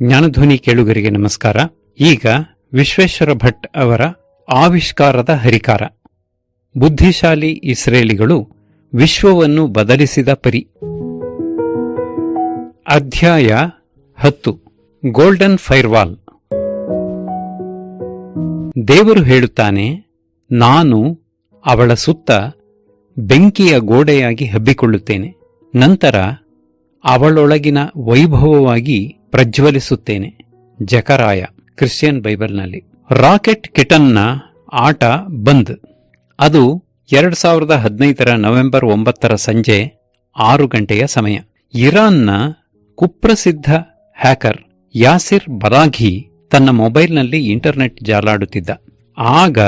ಜ್ಞಾನಧ್ವನಿ ಕೇಳುಗರಿಗೆ ನಮಸ್ಕಾರ. ಈಗ ವಿಶ್ವೇಶ್ವರ ಭಟ್ ಅವರ ಆವಿಷ್ಕಾರದ ಹರಿಕಾರ. ಬುದ್ಧಿಶಾಲಿ ಇಸ್ರೇಲಿಗಳು ವಿಶ್ವವನ್ನು ಬದಲಿಸಿದ ಪರಿ. ಅಧ್ಯಾಯ 10. Golden firewall. ದೇವರು ಹೇಳುತ್ತಾನೆ, ನಾನು ಅವಳ ಸುತ್ತ ಬೆಂಕಿಯ ಗೋಡೆಯಾಗಿ ಹಬ್ಬಿಕೊಳ್ಳುತ್ತೇನೆ, ನಂತರ ಅವಳೊಳಗಿನ ವೈಭವವಾಗಿ ಪ್ರಜ್ವಲಿಸುತ್ತೇನೆ. ಜಕರಾಯ, ಕ್ರಿಶ್ಚಿಯನ್ ಬೈಬಲ್ನಲ್ಲಿ. ರಾಕೆಟ್ ಕಿಟನ್ನ ಆಟ ಬಂದ್. ಅದು 2015 ನವೆಂಬರ್ 9 ಸಂಜೆ 6 ಗಂಟೆಯ ಸಮಯ. ಇರಾನ್ನ ಕುಪ್ರಸಿದ್ಧ ಹ್ಯಾಕರ್ ಯಾಸಿರ್ ಬಲಾಘಿ ತನ್ನ ಮೊಬೈಲ್ನಲ್ಲಿ ಇಂಟರ್ನೆಟ್ ಜಾಲಾಡುತ್ತಿದ್ದ. ಆಗ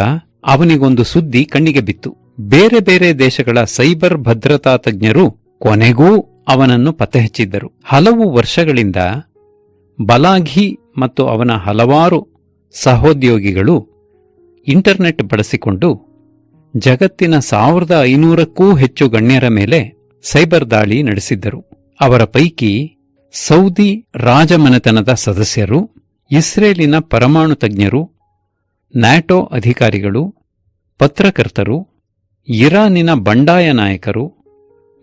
ಅವನಿಗೊಂದು ಸುದ್ದಿ ಕಣ್ಣಿಗೆ ಬಿತ್ತು. ಬೇರೆ ಬೇರೆ ದೇಶಗಳ ಸೈಬರ್ ಭದ್ರತಾ ತಜ್ಞರು ಕೊನೆಗೂ ಅವನನ್ನು ಪತ್ತೆಹಚ್ಚಿದ್ದರು. ಹಲವು ವರ್ಷಗಳಿಂದ ಬಲಾಘಿ ಮತ್ತು ಅವನ ಹಲವಾರು ಸಹೋದ್ಯೋಗಿಗಳು ಇಂಟರ್ನೆಟ್ ಬಳಸಿಕೊಂಡು ಜಗತ್ತಿನ 1500ಕ್ಕೂ ಹೆಚ್ಚು ಗಣ್ಯರ ಮೇಲೆ ಸೈಬರ್ ದಾಳಿ ನಡೆಸಿದ್ದರು. ಅವರ ಪೈಕಿ ಸೌದಿ ರಾಜಮನೆತನದ ಸದಸ್ಯರು, ಇಸ್ರೇಲಿನ ಪರಮಾಣು ತಜ್ಞರು, ನ್ಯಾಟೋ ಅಧಿಕಾರಿಗಳು, ಪತ್ರಕರ್ತರು, ಇರಾನಿನ ಬಂಡಾಯ ನಾಯಕರು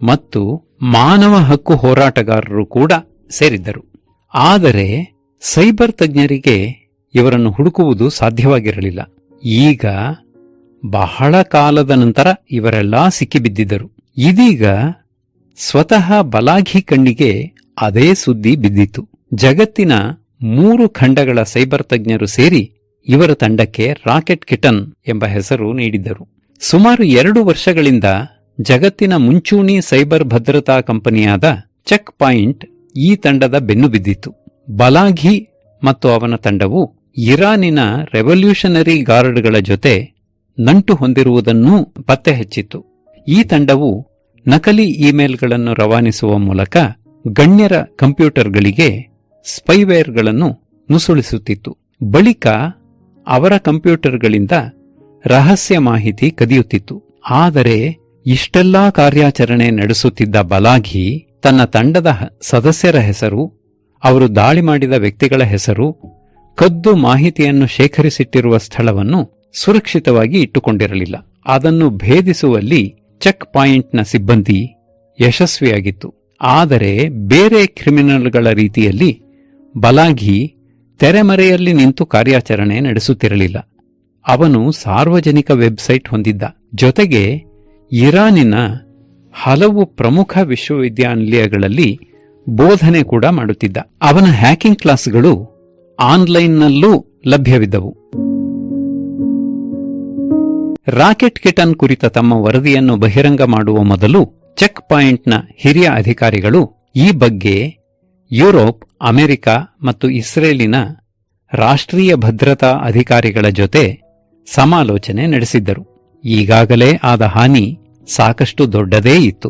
ಮತ್ತು ಮಾನವ ಹಕ್ಕು ಹೋರಾಟಗಾರರು ಕೂಡ ಸೇರಿದ್ದರು. ಆದರೆ ಸೈಬರ್ ತಜ್ಞರಿಗೆ ಇವರನ್ನು ಹುಡುಕುವುದು ಸಾಧ್ಯವಾಗಿರಲಿಲ್ಲ. ಈಗ ಬಹಳ ಕಾಲದ ನಂತರ ಇವರೆಲ್ಲಾ ಸಿಕ್ಕಿಬಿದ್ದಿದ್ದರು. ಇದೀಗ ಸ್ವತಃ ಬಲಾಘಿ ಕಣ್ಣಿಗೆ ಅದೇ ಸುದ್ದಿ ಬಿದ್ದಿತು. ಜಗತ್ತಿನ 3 ಖಂಡಗಳ ಸೈಬರ್ ತಜ್ಞರು ಸೇರಿ ಇವರ ತಂಡಕ್ಕೆ ರಾಕೆಟ್ ಕಿಟನ್ ಎಂಬ ಹೆಸರು ನೀಡಿದ್ದರು. ಸುಮಾರು 2 ವರ್ಷಗಳಿಂದ ಜಗತ್ತಿನ ಮುಂಚೂಣಿ ಸೈಬರ್ ಭದ್ರತಾ ಕಂಪನಿಯಾದ ಚೆಕ್ ಪಾಯಿಂಟ್ ಈ ತಂಡದ ಬೆನ್ನು ಬಿದ್ದಿತ್ತು. ಬಲಾಘಿ ಮತ್ತು ಅವನ ತಂಡವು ಇರಾನಿನ ರೆವಲ್ಯೂಷನರಿ ಗಾರ್ಡ್ಗಳ ಜೊತೆ ನಂಟು ಹೊಂದಿರುವುದನ್ನೂ ಪತ್ತೆ ಹಚ್ಚಿತ್ತು. ಈ ತಂಡವು ನಕಲಿ ಇಮೇಲ್ಗಳನ್ನು ರವಾನಿಸುವ ಮೂಲಕ ಗಣ್ಯರ ಕಂಪ್ಯೂಟರ್ಗಳಿಗೆ ಸ್ಪೈವೇರ್ಗಳನ್ನು ನುಸುಳಿಸುತ್ತಿತ್ತು. ಬಳಿಕ ಅವರ ಕಂಪ್ಯೂಟರ್ಗಳಿಂದ ರಹಸ್ಯ ಮಾಹಿತಿ ಕದಿಯುತ್ತಿತ್ತು. ಆದರೆ ಇಷ್ಟೆಲ್ಲಾ ಕಾರ್ಯಾಚರಣೆ ನಡೆಸುತ್ತಿದ್ದ ಬಲಾಘಿ ತನ್ನ ತಂಡದ ಸದಸ್ಯರ ಹೆಸರು, ಅವರು ದಾಳಿ ಮಾಡಿದ ವ್ಯಕ್ತಿಗಳ ಹೆಸರು, ಕದ್ದು ಮಾಹಿತಿಯನ್ನು ಶೇಖರಿಸಿಟ್ಟಿರುವ ಸ್ಥಳವನ್ನು ಸುರಕ್ಷಿತವಾಗಿ ಇಟ್ಟುಕೊಂಡಿರಲಿಲ್ಲ. ಅದನ್ನು ಭೇದಿಸುವಲ್ಲಿ ಚೆಕ್ ಪಾಯಿಂಟ್ನ ಸಿಬ್ಬಂದಿ ಯಶಸ್ವಿಯಾಗಿತ್ತು. ಆದರೆ ಬೇರೆ ಕ್ರಿಮಿನಲ್ಗಳ ರೀತಿಯಲ್ಲಿ ಬಲಾಘಿ ತೆರೆಮರೆಯಲ್ಲಿ ನಿಂತು ಕಾರ್ಯಾಚರಣೆ ನಡೆಸುತ್ತಿರಲಿಲ್ಲ. ಅವನು ಸಾರ್ವಜನಿಕ ವೆಬ್ಸೈಟ್ ಹೊಂದಿದ್ದ. ಜೊತೆಗೆ ಇರಾನಿನ ಹಲವು ಪ್ರಮುಖ ವಿಶ್ವವಿದ್ಯಾನಿಲಯಗಳಲ್ಲಿ ಬೋಧನೆ ಕೂಡ ಮಾಡುತ್ತಿದ್ದ. ಅವನ ಹ್ಯಾಕಿಂಗ್ ಕ್ಲಾಸ್ಗಳು ಆನ್ಲೈನ್ನಲ್ಲೂ ಲಭ್ಯವಿದ್ದವು. ರಾಕೆಟ್ ಕಿಟನ್ ಕುರಿತ ತಮ್ಮ ವರದಿಯನ್ನು ಬಹಿರಂಗ ಮಾಡುವ ಮೊದಲು ಚೆಕ್ ಪಾಯಿಂಟ್ನ ಹಿರಿಯ ಅಧಿಕಾರಿಗಳು ಈ ಬಗ್ಗೆ ಯುರೋಪ್, ಅಮೆರಿಕ ಮತ್ತು ಇಸ್ರೇಲಿನ ರಾಷ್ಟ್ರೀಯ ಭದ್ರತಾ ಅಧಿಕಾರಿಗಳ ಜೊತೆ ಸಮಾಲೋಚನೆ ನಡೆಸಿದ್ದರು. ಈಗಾಗಲೇ ಆದ ಹಾನಿ ಸಾಕಷ್ಟು ದೊಡ್ಡದೇ ಇತ್ತು.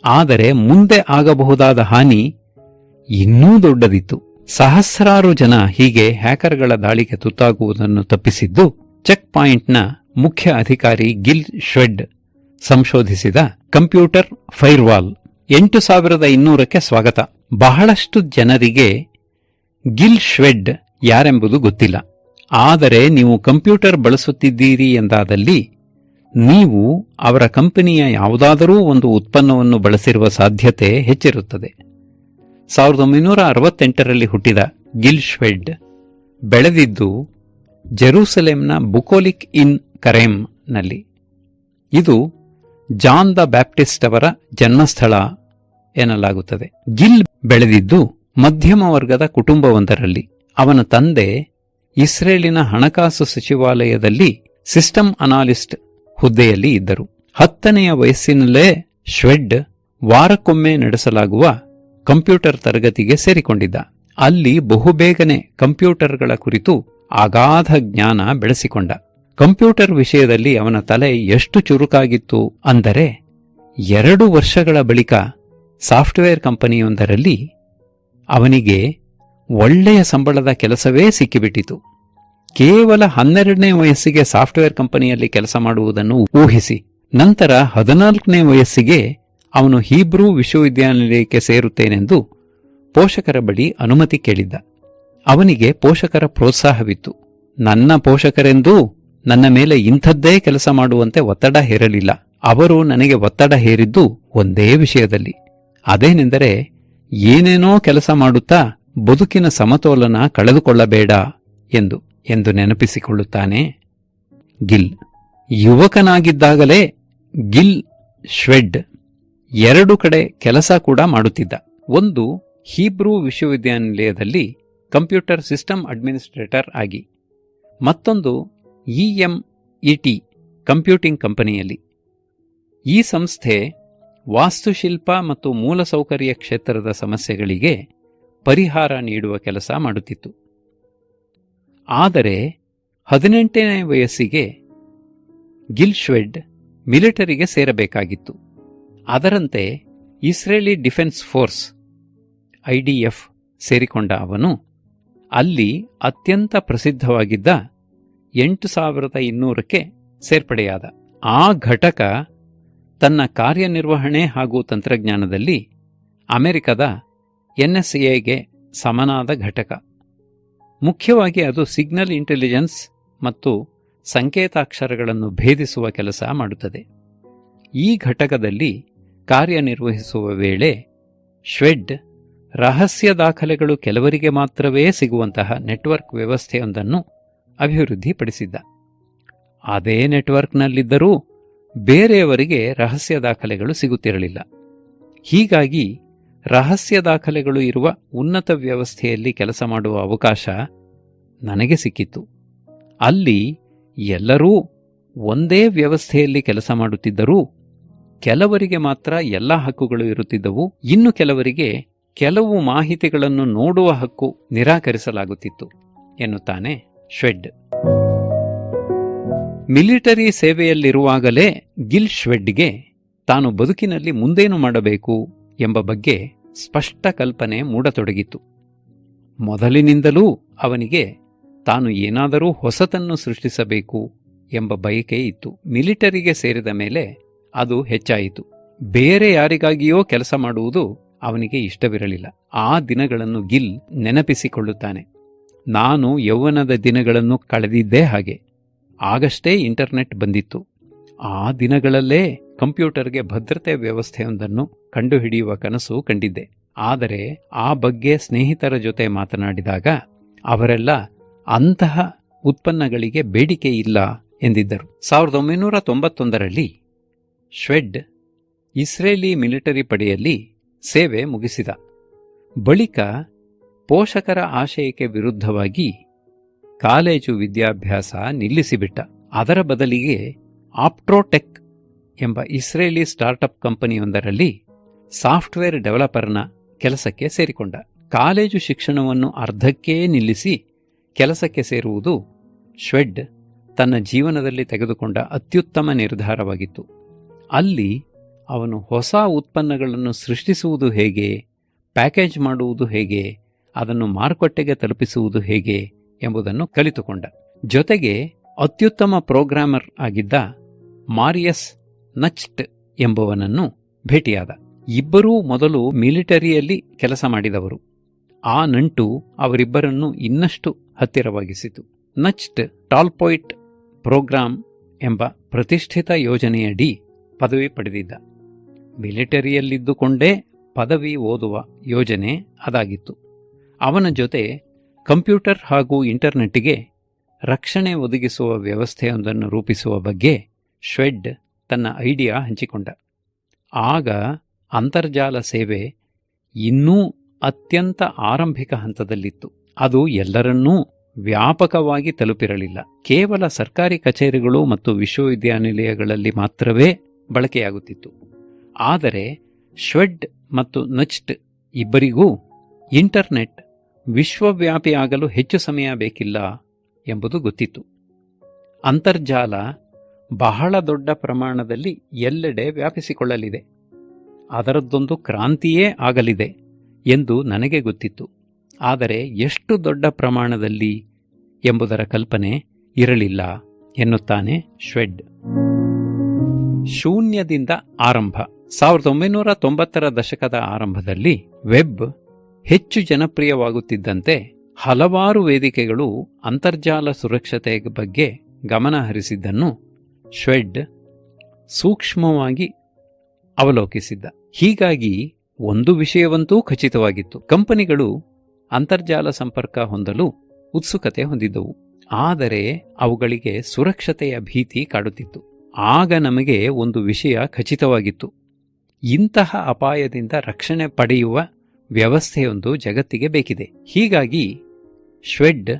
ಆದರೆ ಮುಂದೆ ಆಗಬಹುದಾದ ಹಾನಿ ಇನ್ನೂ ದೊಡ್ಡದಿತ್ತು. ಸಹಸ್ರಾರು ಜನ ಹೀಗೆ ಹ್ಯಾಕರ್ಗಳ ದಾಳಿಗೆ ತುತ್ತಾಗುವುದನ್ನು ತಪ್ಪಿಸಿದ್ದು ಚೆಕ್ ಪಾಯಿಂಟ್ನ ಮುಖ್ಯ ಅಧಿಕಾರಿ ಗಿಲ್ ಶ್ವೆಡ್ ಸಂಶೋಧಿಸಿದ ಕಂಪ್ಯೂಟರ್ ಫೈರ್ವಾಲ್. 8200ಕ್ಕೆ ಸ್ವಾಗತ. ಬಹಳಷ್ಟು ಜನರಿಗೆ ಗಿಲ್ ಶ್ವೆಡ್ ಯಾರೆಂಬುದು ಗೊತ್ತಿಲ್ಲ. ಆದರೆ ನೀವು ಕಂಪ್ಯೂಟರ್ ಬಳಸುತ್ತಿದ್ದೀರಿ ಎಂದಾದಲ್ಲಿ ನೀವು ಅವರ ಕಂಪನಿಯ ಯಾವುದಾದರೂ ಒಂದು ಉತ್ಪನ್ನವನ್ನು ಬಳಸಿರುವ ಸಾಧ್ಯತೆ ಹೆಚ್ಚಿರುತ್ತದೆ. 1968ರಲ್ಲಿ ಹುಟ್ಟಿದ ಗಿಲ್ ಶ್ವೆಡ್ ಬೆಳೆದಿದ್ದು ಜೆರೂಸಲೆಂನ ಬುಕೋಲಿಕ್ ಇನ್ ಕರೆಮ್ನಲ್ಲಿ. ಇದು ಜಾನ್ ದ ಬ್ಯಾಪ್ಟಿಸ್ಟ್ ಅವರ ಜನ್ಮಸ್ಥಳ ಎನ್ನಲಾಗುತ್ತದೆ. ಗಿಲ್ ಬೆಳೆದಿದ್ದು ಮಧ್ಯಮ ವರ್ಗದ ಕುಟುಂಬವೊಂದರಲ್ಲಿ. ಅವನ ತಂದೆ ಇಸ್ರೇಲಿನ ಹಣಕಾಸು ಸಚಿವಾಲಯದಲ್ಲಿ ಸಿಸ್ಟಮ್ ಅನಾಲಿಸ್ಟ್ ಹುದ್ದೆಯಲ್ಲಿ ಇದ್ದರು. 10ನೆಯ ವಯಸ್ಸಿನಲ್ಲೇ ಶ್ವೆಡ್ ವಾರಕ್ಕೊಮ್ಮೆ ನಡೆಸಲಾಗುವ ಕಂಪ್ಯೂಟರ್ ತರಗತಿಗೆ ಸೇರಿಕೊಂಡಿದ್ದ. ಅಲ್ಲಿ ಬಹುಬೇಗನೆ ಕಂಪ್ಯೂಟರ್ಗಳ ಕುರಿತು ಅಗಾಧ ಜ್ಞಾನ ಬೆಳೆಸಿಕೊಂಡ. ಕಂಪ್ಯೂಟರ್ ವಿಷಯದಲ್ಲಿ ಅವನ ತಲೆ ಎಷ್ಟು ಚುರುಕಾಗಿತ್ತು ಅಂದರೆ 2 ವರ್ಷಗಳ ಬಳಿಕ ಸಾಫ್ಟ್ವೇರ್ ಕಂಪನಿಯೊಂದರಲ್ಲಿ ಅವನಿಗೆ ಒಳ್ಳೆಯ ಸಂಬಳದ ಕೆಲಸವೇ ಸಿಕ್ಕಿಬಿಟ್ಟಿತು. ಕೇವಲ 12ನೇ ವಯಸ್ಸಿಗೆ ಸಾಫ್ಟ್ವೇರ್ ಕಂಪನಿಯಲ್ಲಿ ಕೆಲಸ ಮಾಡುವುದನ್ನು ಊಹಿಸಿ. ನಂತರ 14ನೇ ವಯಸ್ಸಿಗೆ ಅವನು ಹೀಬ್ರೂ ವಿಶ್ವವಿದ್ಯಾನಿಲಯಕ್ಕೆ ಸೇರುತ್ತೇನೆಂದು ಪೋಷಕರ ಬಳಿ ಅನುಮತಿ ಕೇಳಿದ್ದ. ಅವನಿಗೆ ಪೋಷಕರ ಪ್ರೋತ್ಸಾಹವಿತ್ತು. ನನ್ನ ಪೋಷಕರೆಂದೂ ನನ್ನ ಮೇಲೆ ಇಂಥದ್ದೇ ಕೆಲಸ ಮಾಡುವಂತೆ ಒತ್ತಡ ಹೇರಲಿಲ್ಲ. ಅವರು ನನಗೆ ಒತ್ತಡ ಹೇರಿದ್ದು ಒಂದೇ ವಿಷಯದಲ್ಲಿ, ಅದೇನೆಂದರೆ ಏನೇನೋ ಕೆಲಸ ಮಾಡುತ್ತಾ ಬದುಕಿನ ಸಮತೋಲನ ಕಳೆದುಕೊಳ್ಳಬೇಡ ಎಂದು ನೆನಪಿಸಿಕೊಳ್ಳುತ್ತಾನೆ ಗಿಲ್. ಯುವಕನಾಗಿದ್ದಾಗಲೇ ಗಿಲ್ ಶ್ವೆಡ್ 2 ಕಡೆ ಕೆಲಸ ಕೂಡ ಮಾಡುತ್ತಿದ್ದ. ಒಂದು ಹೀಬ್ರೂ ವಿಶ್ವವಿದ್ಯಾನಿಲಯದಲ್ಲಿ ಕಂಪ್ಯೂಟರ್ ಸಿಸ್ಟಮ್ ಅಡ್ಮಿನಿಸ್ಟ್ರೇಟರ್ ಆಗಿ, ಮತ್ತೊಂದು EMET ಕಂಪ್ಯೂಟಿಂಗ್ ಕಂಪನಿಯಲ್ಲಿ. ಈ ಸಂಸ್ಥೆ ವಾಸ್ತುಶಿಲ್ಪ ಮತ್ತು ಮೂಲಸೌಕರ್ಯ ಕ್ಷೇತ್ರದ ಸಮಸ್ಯೆಗಳಿಗೆ ಪರಿಹಾರ ನೀಡುವ ಕೆಲಸ ಮಾಡುತ್ತಿತ್ತು. ಆದರೆ 18ನೇ ವಯಸ್ಸಿಗೆ ಗಿಲ್ ಶ್ವೆಡ್ ಮಿಲಿಟರಿಗೆ ಸೇರಬೇಕಾಗಿತ್ತು. ಅದರಂತೆ ಇಸ್ರೇಲಿ ಡಿಫೆನ್ಸ್ ಫೋರ್ಸ್ IDF ಸೇರಿಕೊಂಡ ಅವನು ಅಲ್ಲಿ ಅತ್ಯಂತ ಪ್ರಸಿದ್ಧವಾಗಿದ್ದ 8200ಕ್ಕೆ ಸೇರ್ಪಡೆಯಾದ. ಆ ಘಟಕ ತನ್ನ ಕಾರ್ಯನಿರ್ವಹಣೆ ಹಾಗೂ ತಂತ್ರಜ್ಞಾನದಲ್ಲಿ ಅಮೆರಿಕದ NSAಗೆ ಸಮನಾದ ಘಟಕ. ಮುಖ್ಯವಾಗಿ ಅದು ಸಿಗ್ನಲ್ ಇಂಟೆಲಿಜೆನ್ಸ್ ಮತ್ತು ಸಂಕೇತಾಕ್ಷರಗಳನ್ನು ಭೇದಿಸುವ ಕೆಲಸ ಮಾಡುತ್ತದೆ. ಈ ಘಟಕದಲ್ಲಿ ಕಾರ್ಯನಿರ್ವಹಿಸುವ ವೇಳೆ ಶ್ವೆಡ್ ರಹಸ್ಯ ದಾಖಲೆಗಳು ಕೆಲವರಿಗೆ ಮಾತ್ರವೇ ಸಿಗುವಂತಹ ನೆಟ್ವರ್ಕ್ ವ್ಯವಸ್ಥೆಯೊಂದನ್ನು ಅಭಿವೃದ್ಧಿಪಡಿಸಿದ್ದ. ಅದೇ ನೆಟ್ವರ್ಕ್ನಲ್ಲಿದ್ದರೂ ಬೇರೆಯವರಿಗೆ ರಹಸ್ಯ ದಾಖಲೆಗಳು ಸಿಗುತ್ತಿರಲಿಲ್ಲ. ಹೀಗಾಗಿ ರಹಸ್ಯ ದಾಖಲೆಗಳು ಇರುವ ಉನ್ನತ ವ್ಯವಸ್ಥೆಯಲ್ಲಿ ಕೆಲಸ ಮಾಡುವ ಅವಕಾಶ ನನಗೆ ಸಿಕ್ಕಿತ್ತು. ಅಲ್ಲಿ ಎಲ್ಲರೂ ಒಂದೇ ವ್ಯವಸ್ಥೆಯಲ್ಲಿ ಕೆಲಸ ಮಾಡುತ್ತಿದ್ದರೂ ಕೆಲವರಿಗೆ ಮಾತ್ರ ಎಲ್ಲ ಹಕ್ಕುಗಳು ಇರುತ್ತಿದ್ದವು. ಇನ್ನು ಕೆಲವರಿಗೆ ಕೆಲವು ಮಾಹಿತಿಗಳನ್ನು ನೋಡುವ ಹಕ್ಕು ನಿರಾಕರಿಸಲಾಗುತ್ತಿತ್ತು ಎನ್ನುತ್ತಾನೆ ಶ್ವೆಡ್. ಮಿಲಿಟರಿ ಸೇವೆಯಲ್ಲಿರುವಾಗಲೇ ಗಿಲ್ ಶ್ವೆಡ್ಗೆ ತಾನು ಬದುಕಿನಲ್ಲಿ ಮುಂದೇನು ಮಾಡಬೇಕು ಎಂಬ ಬಗ್ಗೆ ಸ್ಪಷ್ಟ ಕಲ್ಪನೆ ಮೂಡತೊಡಗಿತ್ತು. ಮೊದಲಿನಿಂದಲೂ ಅವನಿಗೆ ತಾನು ಏನಾದರೂ ಹೊಸತನ್ನು ಸೃಷ್ಟಿಸಬೇಕು ಎಂಬ ಬಯಕೆ ಇತ್ತು. ಮಿಲಿಟರಿಗೆ ಸೇರಿದ ಮೇಲೆ ಅದು ಹೆಚ್ಚಾಯಿತು. ಬೇರೆ ಯಾರಿಗಾಗಿಯೋ ಕೆಲಸ ಮಾಡುವುದು ಅವನಿಗೆ ಇಷ್ಟವಿರಲಿಲ್ಲ. ಆ ದಿನಗಳನ್ನು ಗಿಲ್ ನೆನಪಿಸಿಕೊಳ್ಳುತ್ತಾನೆ. ನಾನು ಯೌವನದ ದಿನಗಳನ್ನು ಕಳೆದಿದ್ದೇ ಹಾಗೆ. ಆಗಷ್ಟೇ ಇಂಟರ್ನೆಟ್ ಬಂದಿತ್ತು. ಆ ದಿನಗಳಲ್ಲೇ ಕಂಪ್ಯೂಟರ್ಗೆ ಭದ್ರತೆ ವ್ಯವಸ್ಥೆಯೊಂದನ್ನು ಕಂಡುಹಿಡಿಯುವ ಕನಸು ಕಂಡಿದ್ದೆ. ಆದರೆ ಆ ಬಗ್ಗೆ ಸ್ನೇಹಿತರ ಜೊತೆ ಮಾತನಾಡಿದಾಗ ಅವರೆಲ್ಲ ಅಂತಹ ಉತ್ಪನ್ನಗಳಿಗೆ ಬೇಡಿಕೆ ಇಲ್ಲ ಎಂದಿದ್ದರು. 1991ರಲ್ಲಿ ಶ್ವೆಡ್ ಇಸ್ರೇಲಿ ಮಿಲಿಟರಿ ಪಡೆಯಲ್ಲಿ ಸೇವೆ ಮುಗಿಸಿದ. ಬಳಿಕ ಪೋಷಕರ ಆಶಯಕ್ಕೆ ವಿರುದ್ಧವಾಗಿ ಕಾಲೇಜು ವಿದ್ಯಾಭ್ಯಾಸ ನಿಲ್ಲಿಸಿಬಿಟ್ಟ. ಅದರ ಬದಲಿಗೆ ಆಪ್ಟ್ರೋಟೆಕ್ ಎಂಬ ಇಸ್ರೇಲಿ ಸ್ಟಾರ್ಟಪ್ ಕಂಪನಿಯೊಂದರಲ್ಲಿ ಸಾಫ್ಟ್ವೇರ್ ಡೆವಲಪರ್ನ ಕೆಲಸಕ್ಕೆ ಸೇರಿಕೊಂಡ. ಕಾಲೇಜು ಶಿಕ್ಷಣವನ್ನು ಅರ್ಧಕ್ಕೇ ನಿಲ್ಲಿಸಿ ಕೆಲಸಕ್ಕೆ ಸೇರುವುದು ಶ್ವೆಡ್ ತನ್ನ ಜೀವನದಲ್ಲಿ ತೆಗೆದುಕೊಂಡ ಅತ್ಯುತ್ತಮ ನಿರ್ಧಾರವಾಗಿತ್ತು. ಅಲ್ಲಿ ಅವನು ಹೊಸ ಉತ್ಪನ್ನಗಳನ್ನು ಸೃಷ್ಟಿಸುವುದು ಹೇಗೆ, ಪ್ಯಾಕೇಜ್ ಮಾಡುವುದು ಹೇಗೆ, ಅದನ್ನು ಮಾರುಕಟ್ಟೆಗೆ ತಲುಪಿಸುವುದು ಹೇಗೆ ಎಂಬುದನ್ನು ಕಲಿತುಕೊಂಡ. ಜೊತೆಗೆ ಅತ್ಯುತ್ತಮ ಪ್ರೋಗ್ರಾಮರ್ ಆಗಿದ್ದ ಮಾರಿಯಸ್ ನಚ್ಟ್ ಎಂಬುವನನ್ನು ಭೇಟಿಯಾದ. ಇಬ್ಬರೂ ಮೊದಲು ಮಿಲಿಟರಿಯಲ್ಲಿ ಕೆಲಸ ಮಾಡಿದವರು. ಆ ನಂಟು ಅವರಿಬ್ಬರನ್ನು ಇನ್ನಷ್ಟು ಹತ್ತಿರವಾಗಿಸಿತು. ನಚ್ಟ್ ಟಾಲ್ಪಾಯ್ಟ್ ಪ್ರೋಗ್ರಾಂ ಎಂಬ ಪ್ರತಿಷ್ಠಿತ ಯೋಜನೆಯಡಿ ಪದವಿ ಪಡೆದಿದ್ದ. ಮಿಲಿಟರಿಯಲ್ಲಿದ್ದುಕೊಂಡೇ ಪದವಿ ಓದುವ ಯೋಜನೆ ಅದಾಗಿತ್ತು. ಅವನ ಜೊತೆ ಕಂಪ್ಯೂಟರ್ ಹಾಗೂ ಇಂಟರ್ನೆಟ್ಗೆ ರಕ್ಷಣೆ ಒದಗಿಸುವ ವ್ಯವಸ್ಥೆಯೊಂದನ್ನು ರೂಪಿಸುವ ಬಗ್ಗೆ ಶ್ವೆಡ್ ತನ್ನ ಐಡಿಯಾ ಹಂಚಿಕೊಂಡ. ಆಗ ಅಂತರ್ಜಾಲ ಸೇವೆ ಇನ್ನೂ ಅತ್ಯಂತ ಆರಂಭಿಕ ಹಂತದಲ್ಲಿತ್ತು. ಅದು ಎಲ್ಲರನ್ನೂ ವ್ಯಾಪಕವಾಗಿ ತಲುಪಿರಲಿಲ್ಲ. ಕೇವಲ ಸರ್ಕಾರಿ ಕಚೇರಿಗಳು ಮತ್ತು ವಿಶ್ವವಿದ್ಯಾನಿಲಯಗಳಲ್ಲಿ ಮಾತ್ರವೇ ಬಳಕೆಯಾಗುತ್ತಿತ್ತು. ಆದರೆ ಶ್ವೆಡ್ ಮತ್ತು ನಚ್ಟ್ ಇಬ್ಬರಿಗೂ ಇಂಟರ್ನೆಟ್ ವಿಶ್ವವ್ಯಾಪಿಯಾಗಲು ಹೆಚ್ಚು ಸಮಯ ಬೇಕಿಲ್ಲ ಎಂಬುದು ಗೊತ್ತಿತ್ತು. ಅಂತರ್ಜಾಲ ಬಹಳ ದೊಡ್ಡ ಪ್ರಮಾಣದಲ್ಲಿ ಎಲ್ಲೆಡೆ ವ್ಯಾಪಿಸಿಕೊಳ್ಳಲಿದೆ. ಅದರದ್ದೊಂದು ಕ್ರಾಂತಿಯೇ ಆಗಲಿದೆ ಎಂದು ನನಗೆ ಗೊತ್ತಿತ್ತು. ಆದರೆ ಎಷ್ಟು ದೊಡ್ಡ ಪ್ರಮಾಣದಲ್ಲಿ ಎಂಬುದರ ಕಲ್ಪನೆ ಇರಲಿಲ್ಲ ಎನ್ನುತ್ತಾನೆ ಶ್ವೆಡ್. ಶೂನ್ಯದಿಂದ ಆರಂಭ. 1990ರ ದಶಕದ ಆರಂಭದಲ್ಲಿ ವೆಬ್ ಹೆಚ್ಚು ಜನಪ್ರಿಯವಾಗುತ್ತಿದ್ದಂತೆ ಹಲವಾರು ವೇದಿಕೆಗಳು ಅಂತರ್ಜಾಲ ಸುರಕ್ಷತೆ ಬಗ್ಗೆ ಗಮನ ಹರಿಸಿದ್ದನ್ನು ಶ್ವೆಡ್ ಸೂಕ್ಷ್ಮವಾಗಿ ಅವಲೋಕಿಸಿದ್ದ. ಹೀಗಾಗಿ ಒಂದು ವಿಷಯವಂತೂ ಖಚಿತವಾಗಿತ್ತು: ಕಂಪನಿಗಳು ಅಂತರ್ಜಾಲ ಸಂಪರ್ಕ ಹೊಂದಲು ಉತ್ಸುಕತೆ ಹೊಂದಿದ್ದವು, ಆದರೆ ಅವುಗಳಿಗೆ ಸುರಕ್ಷತೆಯ ಭೀತಿ ಕಾಡುತ್ತಿತ್ತು. ಆಗ ನಮಗೆ ಒಂದು ವಿಷಯ ಖಚಿತವಾಗಿತ್ತು: ಇಂತಹ ಅಪಾಯದಿಂದ ರಕ್ಷಣೆ ಪಡೆಯುವ ವ್ಯವಸ್ಥೆಯೊಂದು ಜಗತ್ತಿಗೆ ಬೇಕಿದೆ. ಹೀಗಾಗಿ ಶ್ವೆಡ್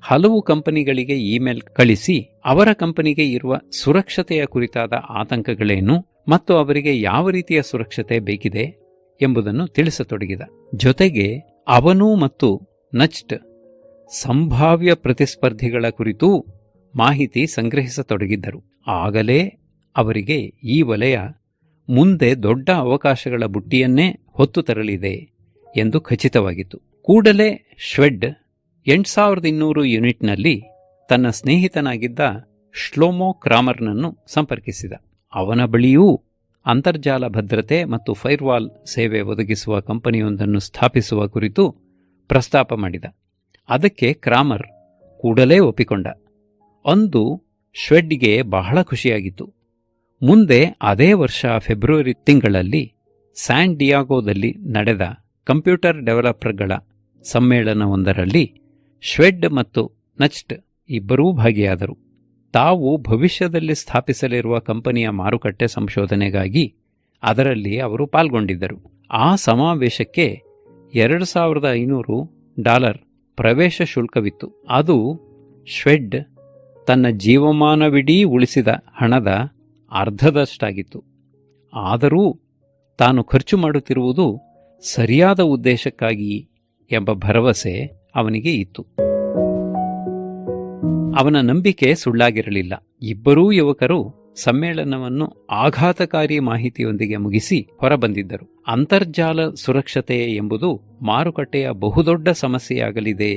ಹಲವು ಕಂಪನಿಗಳಿಗೆ ಇಮೇಲ್ ಕಳಿಸಿ ಅವರ ಕಂಪನಿಗೆ ಇರುವ ಸುರಕ್ಷತೆಯ ಕುರಿತಾದ ಆತಂಕಗಳೇನು ಮತ್ತು ಅವರಿಗೆ ಯಾವ ರೀತಿಯ ಸುರಕ್ಷತೆ ಬೇಕಿದೆ ಎಂಬುದನ್ನು ತಿಳಿಸತೊಡಗಿದ. ಜೊತೆಗೆ ಅವನು ಮತ್ತು ನಚ್ಟ್ ಸಂಭಾವ್ಯ ಪ್ರತಿಸ್ಪರ್ಧಿಗಳ ಕುರಿತೂ ಮಾಹಿತಿ ಸಂಗ್ರಹಿಸತೊಡಗಿದ್ದರು. ಆಗಲೇ ಅವರಿಗೆ ಈ ವಲಯ ಮುಂದೆ ದೊಡ್ಡ ಅವಕಾಶಗಳ ಬುಟ್ಟಿಯನ್ನೇ ಹೊತ್ತು ತರಲಿದೆ ಎಂದು ಖಚಿತವಾಗಿತ್ತು. ಕೂಡಲೇ ಶ್ವೆಡ್ 8200 ಯೂನಿಟ್ನಲ್ಲಿ ತನ್ನ ಸ್ನೇಹಿತನಾಗಿದ್ದ ಶ್ಲೋಮೋ ಕ್ರಾಮರ್ನನ್ನು ಸಂಪರ್ಕಿಸಿದ. ಅವನ ಬಳಿಯೂ ಅಂತರ್ಜಾಲ ಭದ್ರತೆ ಮತ್ತು ಫೈರ್ವಾಲ್ ಸೇವೆ ಒದಗಿಸುವ ಕಂಪನಿಯೊಂದನ್ನು ಸ್ಥಾಪಿಸುವ ಕುರಿತು ಪ್ರಸ್ತಾಪ ಮಾಡಿದ. ಅದಕ್ಕೆ ಕ್ರಾಮರ್ ಕೂಡಲೇ ಒಪ್ಪಿಕೊಂಡ. ಅಂದು ಶ್ವೆಡ್ಗೆ ಬಹಳ ಖುಷಿಯಾಗಿತ್ತು. ಮುಂದೆ ಅದೇ ವರ್ಷ ಫೆಬ್ರವರಿ ತಿಂಗಳಲ್ಲಿ ಸ್ಯಾನ್ ಡಿಯಾಗೋದಲ್ಲಿ ನಡೆದ ಕಂಪ್ಯೂಟರ್ ಡೆವಲಪರ್ಗಳ ಸಮ್ಮೇಳನವೊಂದರಲ್ಲಿ ಶ್ವೆಡ್ ಮತ್ತು ನಚ್ಟ್ ಇಬ್ಬರೂ ಭಾಗಿಯಾದರು. ತಾವು ಭವಿಷ್ಯದಲ್ಲಿ ಸ್ಥಾಪಿಸಲಿರುವ ಕಂಪನಿಯ ಮಾರುಕಟ್ಟೆ ಸಂಶೋಧನೆಗಾಗಿ ಅದರಲ್ಲಿ ಅವರು ಪಾಲ್ಗೊಂಡಿದ್ದರು. ಆ ಸಮಾವೇಶಕ್ಕೆ $2500 ಪ್ರವೇಶ ಶುಲ್ಕವಿತ್ತು. ಅದು ಶ್ವೆಡ್ ತನ್ನ ಜೀವಮಾನವಿಡೀ ಉಳಿಸಿದ ಹಣದ ಅರ್ಧದಷ್ಟಾಗಿತ್ತು. ಆದರೂ ತಾನು ಖರ್ಚು ಮಾಡುತ್ತಿರುವುದು ಸರಿಯಾದ ಉದ್ದೇಶಕ್ಕಾಗಿ ಎಂಬ ಭರವಸೆ ಅವನಿಗೆ ಇತ್ತು. ಅವನ ನಂಬಿಕೆ ಸುಳ್ಳಾಗಿರಲಿಲ್ಲ. ಇಬ್ಬರೂ ಯುವಕರು ಸಮ್ಮೇಳನವನ್ನು ಆಘಾತಕಾರಿ ಮಾಹಿತಿಯೊಂದಿಗೆ ಮುಗಿಸಿ ಹೊರಬಂದಿದ್ದರು. ಅಂತರ್ಜಾಲ ಸುರಕ್ಷತೆ ಎಂಬುದು ಮಾರುಕಟ್ಟೆಯ ಬಹುದೊಡ್ಡ ಸಮಸ್ಯೆಯಾಗಲಿದೆ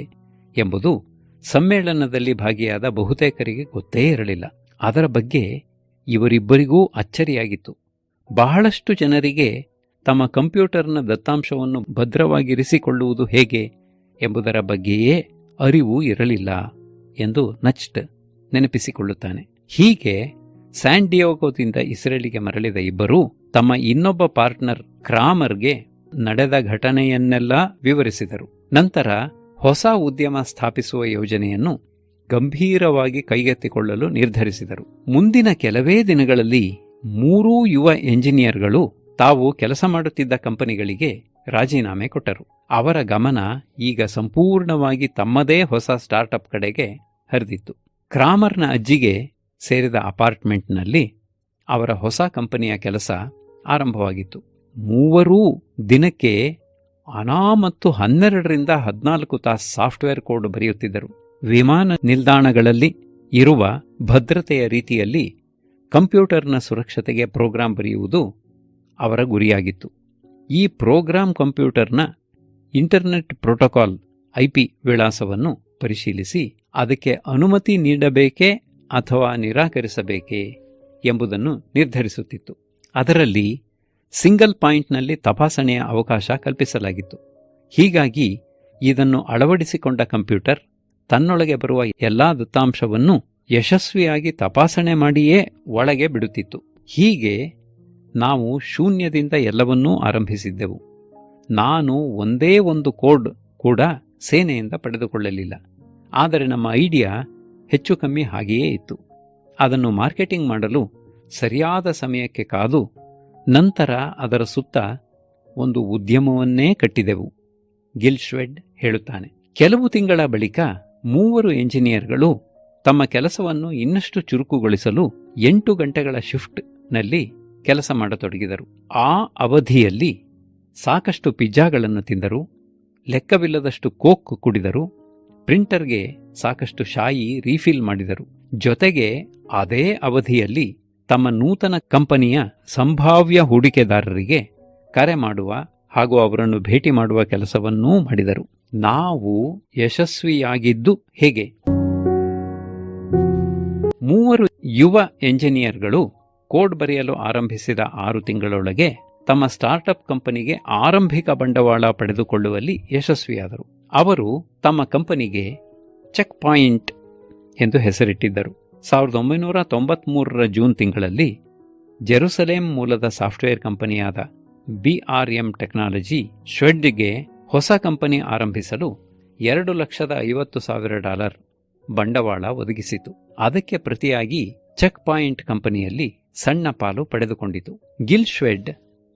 ಎಂಬುದು ಸಮ್ಮೇಳನದಲ್ಲಿ ಭಾಗಿಯಾದ ಬಹುತೇಕರಿಗೆ ಗೊತ್ತೇ ಇರಲಿಲ್ಲ. ಅದರ ಬಗ್ಗೆ ಇವರಿಬ್ಬರಿಗೂ ಅಚ್ಚರಿಯಾಗಿತ್ತು. ಬಹಳಷ್ಟು ಜನರಿಗೆ ತಮ್ಮ ಕಂಪ್ಯೂಟರ್ನ ದತ್ತಾಂಶವನ್ನು ಭದ್ರವಾಗಿರಿಸಿಕೊಳ್ಳುವುದು ಹೇಗೆ ಎಂಬುದರ ಬಗ್ಗೆಯೇ ಅರಿವು ಇರಲಿಲ್ಲ ಎಂದು ನಚ್ಟ್ ನೆನಪಿಸಿಕೊಳ್ಳುತ್ತಾನೆ. ಹೀಗೆ ಸ್ಯಾನ್ ಡಿಯಾಗೋದಿಂದ ಇಸ್ರೇಲಿಗೆ ಮರಳಿದ ಇಬ್ಬರೂ ತಮ್ಮ ಇನ್ನೊಬ್ಬ ಪಾರ್ಟ್ನರ್ ಕ್ರಾಮರ್ಗೆ ನಡೆದ ಘಟನೆಯನ್ನೆಲ್ಲ ವಿವರಿಸಿದರು. ನಂತರ ಹೊಸ ಉದ್ಯಮ ಸ್ಥಾಪಿಸುವ ಯೋಜನೆಯನ್ನು ಗಂಭೀರವಾಗಿ ಕೈಗೆತ್ತಿಕೊಳ್ಳಲು ನಿರ್ಧರಿಸಿದರು. ಮುಂದಿನ ಕೆಲವೇ ದಿನಗಳಲ್ಲಿ 3 ಯುವ ಎಂಜಿನಿಯರ್ಗಳು ತಾವು ಕೆಲಸ ಮಾಡುತ್ತಿದ್ದ ಕಂಪನಿಗಳಿಗೆ ರಾಜೀನಾಮೆ ಕೊಟ್ಟರು. ಅವರ ಗಮನ ಈಗ ಸಂಪೂರ್ಣವಾಗಿ ತಮ್ಮದೇ ಹೊಸ ಸ್ಟಾರ್ಟ್ಅಪ್ ಕಡೆಗೆ ಹರಿದಿತ್ತು. ಕ್ರಾಮರ್ನ ಅಜ್ಜಿಗೆ ಸೇರಿದ ಅಪಾರ್ಟ್ಮೆಂಟ್ನಲ್ಲಿ ಅವರ ಹೊಸ ಕಂಪನಿಯ ಕೆಲಸ ಆರಂಭವಾಗಿತ್ತು. ಮೂವರೂ ದಿನಕ್ಕೆ ಮತ್ತು 12ರಿಂದ 14 ತಾಸು ಸಾಫ್ಟ್ವೇರ್ ಕೋಡ್ ಬರೆಯುತ್ತಿದ್ದರು. ವಿಮಾನ ನಿಲ್ದಾಣಗಳಲ್ಲಿ ಇರುವ ಭದ್ರತೆಯ ರೀತಿಯಲ್ಲಿ ಕಂಪ್ಯೂಟರ್ನ ಸುರಕ್ಷತೆಗೆ ಪ್ರೋಗ್ರಾಂ ಬರೆಯುವುದು ಅವರ ಗುರಿಯಾಗಿತ್ತು. ಈ ಪ್ರೋಗ್ರಾಂ ಕಂಪ್ಯೂಟರ್ನ ಇಂಟರ್ನೆಟ್ ಪ್ರೋಟೋಕಾಲ್ IP ವಿಳಾಸವನ್ನು ಪರಿಶೀಲಿಸಿ ಅದಕ್ಕೆ ಅನುಮತಿ ನೀಡಬೇಕೇ ಅಥವಾ ನಿರಾಕರಿಸಬೇಕೇ ಎಂಬುದನ್ನು ನಿರ್ಧರಿಸುತ್ತಿತ್ತು. ಅದರಲ್ಲಿ ಸಿಂಗಲ್ ಪಾಯಿಂಟ್ನಲ್ಲಿ ತಪಾಸಣೆಯ ಅವಕಾಶ ಕಲ್ಪಿಸಲಾಗಿತ್ತು. ಹೀಗಾಗಿ ಇದನ್ನು ಅಳವಡಿಸಿಕೊಂಡ ಕಂಪ್ಯೂಟರ್ ತನ್ನೊಳಗೆ ಬರುವ ಎಲ್ಲಾ ದತ್ತಾಂಶವನ್ನು ಯಶಸ್ವಿಯಾಗಿ ತಪಾಸಣೆ ಮಾಡಿಯೇ ಒಳಗೆ ಬಿಡುತ್ತಿತ್ತು. ಹೀಗೆ ನಾವು ಶೂನ್ಯದಿಂದ ಎಲ್ಲವನ್ನೂ ಆರಂಭಿಸಿದ್ದೆವು. ನಾನು ಒಂದೇ ಒಂದು ಕೋಡ್ ಕೂಡ ಸೇನೆಯಿಂದ ಪಡೆದುಕೊಳ್ಳಲಿಲ್ಲ. ಆದರೆ ನಮ್ಮ ಐಡಿಯಾ ಹೆಚ್ಚು ಕಮ್ಮಿ ಹಾಗೆಯೇ ಇತ್ತು. ಅದನ್ನು ಮಾರ್ಕೆಟಿಂಗ್ ಮಾಡಲು ಸರಿಯಾದ ಸಮಯಕ್ಕೆ ಕಾದು ನಂತರ ಅದರ ಸುತ್ತ ಒಂದು ಉದ್ಯಮವನ್ನೇ ಕಟ್ಟಿದೆವು, ಗಿಲ್ ಶ್ವೆಡ್ ಹೇಳುತ್ತಾನೆ. ಕೆಲವು ತಿಂಗಳ ಬಳಿಕ 3 ಎಂಜಿನಿಯರ್ಗಳು ತಮ್ಮ ಕೆಲಸವನ್ನು ಇನ್ನಷ್ಟು ಚುರುಕುಗೊಳಿಸಲು 8 ಗಂಟೆಗಳ ಶಿಫ್ಟ್ನಲ್ಲಿ ಕೆಲಸ ಮಾಡತೊಡಗಿದರು. ಆ ಅವಧಿಯಲ್ಲಿ ಸಾಕಷ್ಟು ಪಿಜ್ಜಾಗಳನ್ನು ತಿಂದರು, ಲೆಕ್ಕವಿಲ್ಲದಷ್ಟು ಕೋಕ್ ಕುಡಿದರು, ಪ್ರಿಂಟರ್ಗೆ ಸಾಕಷ್ಟು ಶಾಯಿ ರೀಫಿಲ್ ಮಾಡಿದರು. ಜೊತೆಗೆ ಅದೇ ಅವಧಿಯಲ್ಲಿ ತಮ್ಮ ನೂತನ ಕಂಪನಿಯ ಸಂಭಾವ್ಯ ಹೂಡಿಕೆದಾರರಿಗೆ ಕರೆ ಮಾಡುವ ಹಾಗೂ ಅವರನ್ನು ಭೇಟಿ ಮಾಡುವ ಕೆಲಸವನ್ನೂ ಮಾಡಿದರು. ನಾವು ಯಶಸ್ವಿಯಾಗಿದ್ದು ಹೇಗೆ? 3 ಯುವ ಎಂಜಿನಿಯರ್ಗಳು ಕೋಡ್ ಬರೆಯಲು ಆರಂಭಿಸಿದ 6 ತಿಂಗಳೊಳಗೆ ತಮ್ಮ ಸ್ಟಾರ್ಟ್ಅಪ್ ಕಂಪನಿಗೆ ಆರಂಭಿಕ ಬಂಡವಾಳ ಪಡೆದುಕೊಳ್ಳುವಲ್ಲಿ ಯಶಸ್ವಿಯಾದರು. ಅವರು ತಮ್ಮ ಕಂಪನಿಗೆ ಚೆಕ್ ಪಾಯಿಂಟ್ ಎಂದು ಹೆಸರಿಟ್ಟಿದ್ದರು. 1993 ಜೂನ್ ತಿಂಗಳಲ್ಲಿ ಜೆರುಸಲೇಂ ಮೂಲದ ಸಾಫ್ಟ್ವೇರ್ ಕಂಪನಿಯಾದ BRM ಟೆಕ್ನಾಲಜಿ ಶ್ವೆಡ್ಗೆ ಹೊಸ ಕಂಪನಿ ಆರಂಭಿಸಲು $250,000 ಬಂಡವಾಳ ಒದಗಿಸಿತು. ಅದಕ್ಕೆ ಪ್ರತಿಯಾಗಿ ಚೆಕ್ ಪಾಯಿಂಟ್ ಕಂಪನಿಯಲ್ಲಿ ಸಣ್ಣ ಪಾಲು ಪಡೆದುಕೊಂಡಿತು. ಗಿಲ್ ಶ್ವೆಡ್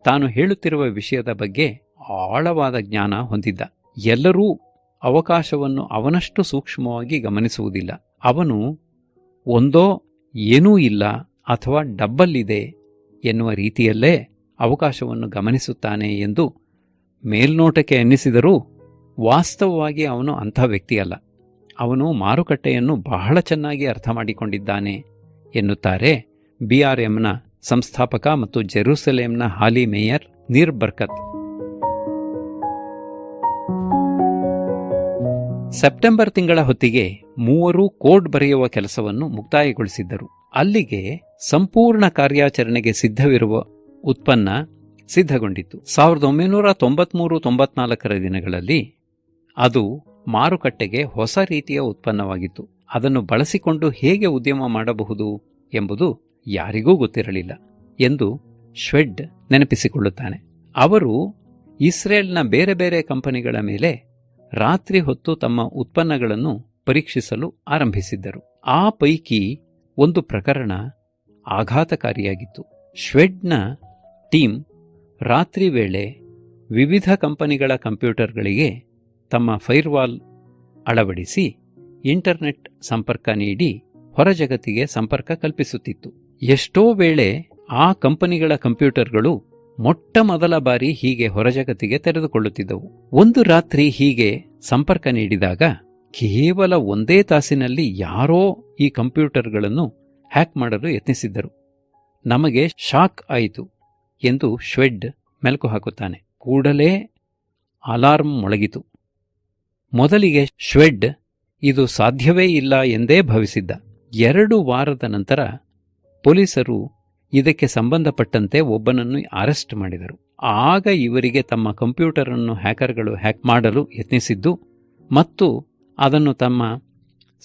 ತಾನು ಹೇಳುತ್ತಿರುವ ವಿಷಯದ ಬಗ್ಗೆ ಆಳವಾದ ಜ್ಞಾನ ಹೊಂದಿದ್ದ. ಎಲ್ಲರೂ ಅವಕಾಶವನ್ನು ಅವನಷ್ಟು ಸೂಕ್ಷ್ಮವಾಗಿ ಗಮನಿಸುವುದಿಲ್ಲ. ಅವನು ಒಂದೋ ಏನೂ ಇಲ್ಲ ಅಥವಾ ಡಬ್ಬಲ್ ಇದೆ ಎನ್ನುವ ರೀತಿಯಲ್ಲೇ ಅವಕಾಶವನ್ನು ಗಮನಿಸುತ್ತಾನೆ ಎಂದು ಮೇಲ್ನೋಟಕ್ಕೆ ಅನ್ನಿಸಿದರೂ ವಾಸ್ತವವಾಗಿ ಅವನು ಅಂಥ ವ್ಯಕ್ತಿಯಲ್ಲ. ಅವನು ಮಾರುಕಟ್ಟೆಯನ್ನು ಬಹಳ ಚೆನ್ನಾಗಿ ಅರ್ಥ ಮಾಡಿಕೊಂಡಿದ್ದಾನೆ ಎನ್ನುತ್ತಾರೆ BRMನ ಸಂಸ್ಥಾಪಕ ಮತ್ತು ಜೆರುಸಲೇಂನ ಹಾಲಿ ಮೇಯರ್ ನೀರ್ ಬರ್ಕತ್. ಸೆಪ್ಟೆಂಬರ್ ತಿಂಗಳ ಹೊತ್ತಿಗೆ ಮೂವರೂ ಕೋಡ್ ಬರೆಯುವ ಕೆಲಸವನ್ನು ಮುಕ್ತಾಯಗೊಳಿಸಿದ್ದರು. ಅಲ್ಲಿಗೆ ಸಂಪೂರ್ಣ ಕಾರ್ಯಾಚರಣೆಗೆ ಸಿದ್ಧವಿರುವ ಉತ್ಪನ್ನ ಸಿದ್ಧಗೊಂಡಿತ್ತು. 1993-94 ದಿನಗಳಲ್ಲಿ ಅದು ಮಾರುಕಟ್ಟೆಗೆ ಹೊಸ ರೀತಿಯ ಉತ್ಪನ್ನವಾಗಿತ್ತು. ಅದನ್ನು ಬಳಸಿಕೊಂಡು ಹೇಗೆ ಉದ್ಯಮ ಮಾಡಬಹುದು ಎಂಬುದು ಯಾರಿಗೂ ಗೊತ್ತಿರಲಿಲ್ಲ ಎಂದು ಶ್ವೆಡ್ ನೆನಪಿಸಿಕೊಳ್ಳುತ್ತಾನೆ. ಅವರು ಇಸ್ರೇಲ್ನ ಬೇರೆ ಬೇರೆ ಕಂಪನಿಗಳ ಮೇಲೆ ರಾತ್ರಿ ಹೊತ್ತು ತಮ್ಮ ಉತ್ಪನ್ನಗಳನ್ನು ಪರೀಕ್ಷಿಸಲು ಆರಂಭಿಸಿದ್ದರು. ಆ ಪೈಕಿ ಒಂದು ಪ್ರಕರಣ ಆಘಾತಕಾರಿಯಾಗಿತ್ತು. ಶ್ವೆಡ್ನ ಟೀಮ್ ರಾತ್ರಿ ವೇಳೆ ವಿವಿಧ ಕಂಪನಿಗಳ ಕಂಪ್ಯೂಟರ್ಗಳಿಗೆ ತಮ್ಮ ಫೈರ್ವಾಲ್ ಅಳವಡಿಸಿ ಇಂಟರ್ನೆಟ್ ಸಂಪರ್ಕ ನೀಡಿ ಹೊರಜಗತ್ತಿಗೆ ಸಂಪರ್ಕ ಕಲ್ಪಿಸುತ್ತಿತ್ತು. ಎಷ್ಟೋ ವೇಳೆ ಆ ಕಂಪನಿಗಳ ಕಂಪ್ಯೂಟರ್ಗಳು ಮೊಟ್ಟ ಮೊದಲ ಬಾರಿ ಹೀಗೆ ಹೊರಜಗತ್ತಿಗೆ ತೆರೆದುಕೊಳ್ಳುತ್ತಿದ್ದವು. ಒಂದು ರಾತ್ರಿ ಹೀಗೆ ಸಂಪರ್ಕ ನೀಡಿದಾಗ ಕೇವಲ 1 ತಾಸಿನಲ್ಲಿ ಯಾರೋ ಈ ಕಂಪ್ಯೂಟರ್ಗಳನ್ನು ಹ್ಯಾಕ್ ಮಾಡಲು ಯತ್ನಿಸಿದ್ದರು. ನಮಗೆ ಶಾಕ್ ಆಯಿತು ಎಂದು ಶ್ವೆಡ್ ಮೆಲುಕು ಹಾಕುತ್ತಾನೆ. ಕೂಡಲೇ ಅಲಾರ್ಮ್ ಮೊಳಗಿತು. ಮೊದಲಿಗೆ ಶ್ವೆಡ್ ಇದು ಸಾಧ್ಯವೇ ಇಲ್ಲ ಎಂದೇ ಭಾವಿಸಿದ್ದ. 2 ವಾರದ ನಂತರ ಪೊಲೀಸರು ಇದಕ್ಕೆ ಸಂಬಂಧಪಟ್ಟಂತೆ ಒಬ್ಬನನ್ನು ಅರೆಸ್ಟ್ ಮಾಡಿದರು. ಆಗ ಇವರಿಗೆ ತಮ್ಮ ಕಂಪ್ಯೂಟರನ್ನು ಹ್ಯಾಕರ್ಗಳು ಹ್ಯಾಕ್ ಮಾಡಲು ಯತ್ನಿಸಿದ್ದು ಮತ್ತು ಅದನ್ನು ತಮ್ಮ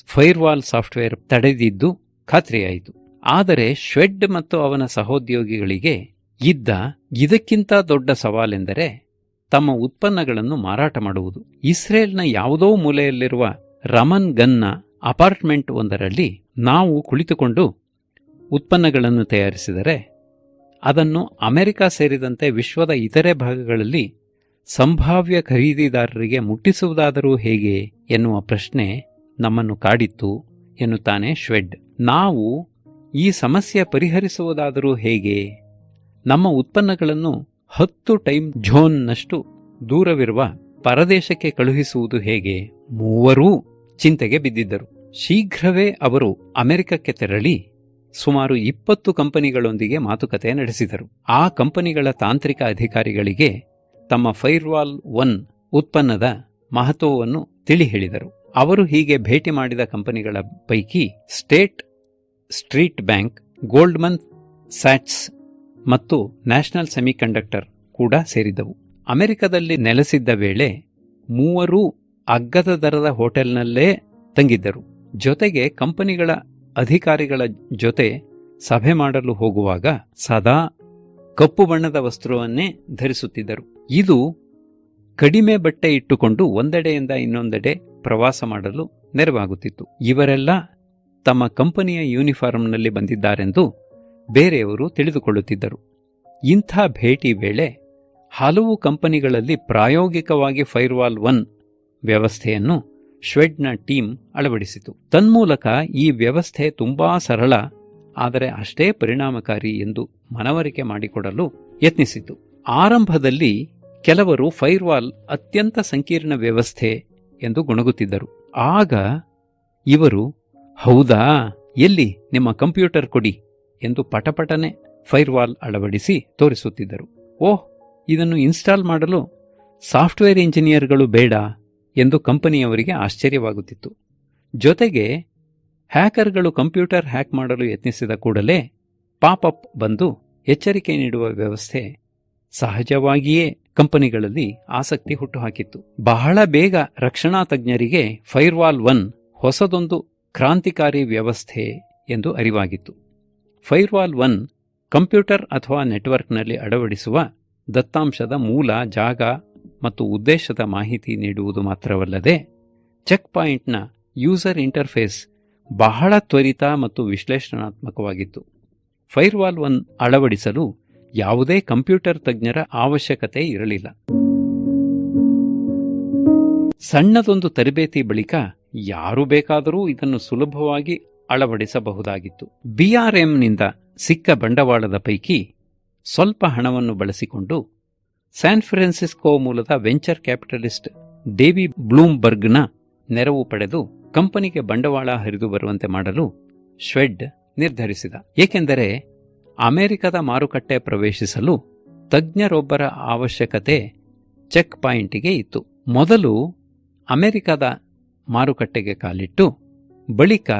ಫೈರ್ವಾಲ್ ಸಾಫ್ಟ್ವೇರ್ ತಡೆದಿದ್ದು ಖಾತ್ರಿಯಾಯಿತು. ಆದರೆ ಶ್ವೆಡ್ ಮತ್ತು ಅವನ ಸಹೋದ್ಯೋಗಿಗಳಿಗೆ ಇದ್ದ ಇದಕ್ಕಿಂತ ದೊಡ್ಡ ಸವಾಲೆಂದರೆ ತಮ್ಮ ಉತ್ಪನ್ನಗಳನ್ನು ಮಾರಾಟ ಮಾಡುವುದು. ಇಸ್ರೇಲ್ನ ಯಾವುದೋ ಮೂಲೆಯಲ್ಲಿರುವ ರಮನ್ ಗನ್ನ ಅಪಾರ್ಟ್ಮೆಂಟ್ ಒಂದರಲ್ಲಿ ನಾವು ಕುಳಿತುಕೊಂಡು ಉತ್ಪನ್ನಗಳನ್ನು ತಯಾರಿಸಿದರೆ ಅದನ್ನು ಅಮೆರಿಕ ಸೇರಿದಂತೆ ವಿಶ್ವದ ಇತರೆ ಭಾಗಗಳಲ್ಲಿ ಸಂಭಾವ್ಯ ಖರೀದಿದಾರರಿಗೆ ಮುಟ್ಟಿಸುವುದಾದರೂ ಹೇಗೆ ಎನ್ನುವ ಪ್ರಶ್ನೆ ನಮ್ಮನ್ನು ಕಾಡಿತ್ತು ಎನ್ನುತ್ತಾನೆ ಶ್ವೆಡ್. ನಾವು ಈ ಸಮಸ್ಯೆ ಪರಿಹರಿಸುವುದಾದರೂ ಹೇಗೆ? ನಮ್ಮ ಉತ್ಪನ್ನಗಳನ್ನು 10 ಟೈಮ್ ಝೋನ್ನಷ್ಟು ದೂರವಿರುವ ಪರದೇಶಕ್ಕೆ ಕಳುಹಿಸುವುದು ಹೇಗೆ? ಮೂವರೂ ಚಿಂತೆಗೆ ಬಿದ್ದಿದ್ದರು. ಶೀಘ್ರವೇ ಅವರು ಅಮೆರಿಕಕ್ಕೆ ತೆರಳಿ ಸುಮಾರು 20 ಕಂಪನಿಗಳೊಂದಿಗೆ ಮಾತುಕತೆ ನಡೆಸಿದರು. ಆ ಕಂಪನಿಗಳ ತಾಂತ್ರಿಕ ಅಧಿಕಾರಿಗಳಿಗೆ ತಮ್ಮ ಫೈರ್ವಾಲ್ 1 ಉತ್ಪನ್ನದ ಮಹತ್ವವನ್ನು ತಿಳಿ ಹೇಳಿದರು. ಅವರು ಹೀಗೆ ಭೇಟಿ ಮಾಡಿದ ಕಂಪನಿಗಳ ಪೈಕಿ ಸ್ಟೇಟ್ ಸ್ಟ್ರೀಟ್ ಬ್ಯಾಂಕ್, ಗೋಲ್ಡ್ಮನ್ ಸ್ಯಾಟ್ಸ್ ಮತ್ತು ನ್ಯಾಷನಲ್ ಸೆಮಿಕಂಡಕ್ಟರ್ ಕೂಡ ಸೇರಿದ್ದವು. ಅಮೆರಿಕದಲ್ಲಿ ನೆಲೆಸಿದ್ದ ವೇಳೆ ಮೂವರೂ ಅಗ್ಗದ ದರದ ಹೋಟೆಲ್ನಲ್ಲೇ ತಂಗಿದ್ದರು. ಜೊತೆಗೆ ಕಂಪನಿಗಳ ಅಧಿಕಾರಿಗಳ ಜೊತೆ ಸಭೆ ಮಾಡಲು ಹೋಗುವಾಗ ಸದಾ ಕಪ್ಪು ಬಣ್ಣದ ವಸ್ತ್ರವನ್ನೇ ಧರಿಸುತ್ತಿದ್ದರು. ಇದು ಕಡಿಮೆ ಬಟ್ಟೆ ಇಟ್ಟುಕೊಂಡು ಒಂದೆಡೆಯಿಂದ ಇನ್ನೊಂದೆಡೆ ಪ್ರವಾಸ ಮಾಡಲು ನೆರವಾಗುತ್ತಿತ್ತು. ಇವರೆಲ್ಲ ತಮ್ಮ ಕಂಪನಿಯ ಯೂನಿಫಾರ್ಮ್ನಲ್ಲಿ ಬಂದಿದ್ದಾರೆಂದು ಬೇರೆಯವರು ತಿಳಿದುಕೊಳ್ಳುತ್ತಿದ್ದರು. ಇಂಥ ಭೇಟಿ ವೇಳೆ ಹಲವು ಕಂಪನಿಗಳಲ್ಲಿ ಪ್ರಾಯೋಗಿಕವಾಗಿ ಫೈರ್ವಾಲ್ 1 ವ್ಯವಸ್ಥೆಯನ್ನು ಶ್ವೆಡ್ನ ಟೀಮ್ ಅಳವಡಿಸಿತು. ತನ್ಮೂಲಕ ಈ ವ್ಯವಸ್ಥೆ ತುಂಬಾ ಸರಳ, ಆದರೆ ಅಷ್ಟೇ ಪರಿಣಾಮಕಾರಿ ಎಂದು ಮನವರಿಕೆ ಮಾಡಿಕೊಡಲು ಯತ್ನಿಸಿತು. ಆರಂಭದಲ್ಲಿ ಕೆಲವರು ಫೈರ್ವಾಲ್ ಅತ್ಯಂತ ಸಂಕೀರ್ಣ ವ್ಯವಸ್ಥೆ ಎಂದು ಗುಣಗುತ್ತಿದ್ದರು. ಆಗ ಇವರು, ಹೌದಾ, ಎಲ್ಲಿ ನಿಮ್ಮ ಕಂಪ್ಯೂಟರ್ ಕೊಡಿ ಎಂದು ಪಟಪಟನೆ ಫೈರ್ವಾಲ್ ಅಳವಡಿಸಿ ತೋರಿಸುತ್ತಿದ್ದರು. ಓಹ್, ಇದನ್ನು ಇನ್ಸ್ಟಾಲ್ ಮಾಡಲು ಸಾಫ್ಟ್ವೇರ್ ಇಂಜಿನಿಯರ್ಗಳು ಬೇಡ ಎಂದು ಕಂಪನಿಯವರಿಗೆ ಆಶ್ಚರ್ಯವಾಗುತ್ತಿತ್ತು. ಜೊತೆಗೆ ಹ್ಯಾಕರ್ಗಳು ಕಂಪ್ಯೂಟರ್ ಹ್ಯಾಕ್ ಮಾಡಲು ಯತ್ನಿಸಿದ ಕೂಡಲೇ ಪಾಪಪ್ ಬಂದು ಎಚ್ಚರಿಕೆ ನೀಡುವ ವ್ಯವಸ್ಥೆ ಸಹಜವಾಗಿಯೇ ಕಂಪನಿಗಳಲ್ಲಿ ಆಸಕ್ತಿ ಹುಟ್ಟುಹಾಕಿತ್ತು. ಬಹಳ ಬೇಗ ರಕ್ಷಣಾ ತಜ್ಞರಿಗೆ ಫೈರ್ವಾಲ್ 1 ಹೊಸದೊಂದು ಕ್ರಾಂತಿಕಾರಿ ವ್ಯವಸ್ಥೆ ಎಂದು ಅರಿವಾಗಿತ್ತು. ಫೈರ್ವಾಲ್ 1 ಕಂಪ್ಯೂಟರ್ ಅಥವಾ ನೆಟ್ವರ್ಕ್ನಲ್ಲಿ ಅಳವಡಿಸುವ ದತ್ತಾಂಶದ ಮೂಲ, ಜಾಗ ಮತ್ತು ಉದ್ದೇಶದ ಮಾಹಿತಿ ನೀಡುವುದು ಮಾತ್ರವಲ್ಲದೆ ಚೆಕ್ ಪಾಯಿಂಟ್ನ ಯೂಸರ್ ಇಂಟರ್ಫೇಸ್ ಬಹಳ ತ್ವರಿತ ಮತ್ತು ವಿಶ್ಲೇಷಣಾತ್ಮಕವಾಗಿತ್ತು. ಫೈರ್ವಾಲ್ 1 ಅಳವಡಿಸಲು ಯಾವುದೇ ಕಂಪ್ಯೂಟರ್ ತಜ್ಞರ ಅವಶ್ಯಕತೆ ಇರಲಿಲ್ಲ. ಸಣ್ಣದೊಂದು ತರಬೇತಿ ಬಳಿಕ ಯಾರು ಬೇಕಾದರೂ ಇದನ್ನು ಸುಲಭವಾಗಿ ಅಳವಡಿಸಬಹುದಾಗಿತ್ತು. BRMನಿಂದ ಸಿಕ್ಕ ಬಂಡವಾಳದ ಪೈಕಿ ಸ್ವಲ್ಪ ಹಣವನ್ನು ಬಳಸಿಕೊಂಡು ಸ್ಯಾನ್ ಫ್ರಾನ್ಸಿಸ್ಕೋ ಮೂಲದ ವೆಂಚರ್ ಕ್ಯಾಪಿಟಲಿಸ್ಟ್ ಡೇವಿ ಬ್ಲೂಮ್ಬರ್ಗ್ನ ನೆರವು ಪಡೆದು ಕಂಪನಿಗೆ ಬಂಡವಾಳ ಹರಿದು ಬರುವಂತೆ ಮಾಡಲು ಶ್ವೆಡ್ ನಿರ್ಧರಿಸಿದ. ಏಕೆಂದರೆ ಅಮೆರಿಕದ ಮಾರುಕಟ್ಟೆ ಪ್ರವೇಶಿಸಲು ತಜ್ಞರೊಬ್ಬರ ಅವಶ್ಯಕತೆ ಚೆಕ್ ಪಾಯಿಂಟಿಗೆ ಇತ್ತು. ಮೊದಲು ಅಮೆರಿಕದ ಮಾರುಕಟ್ಟೆಗೆ ಕಾಲಿಟ್ಟು ಬಳಿಕ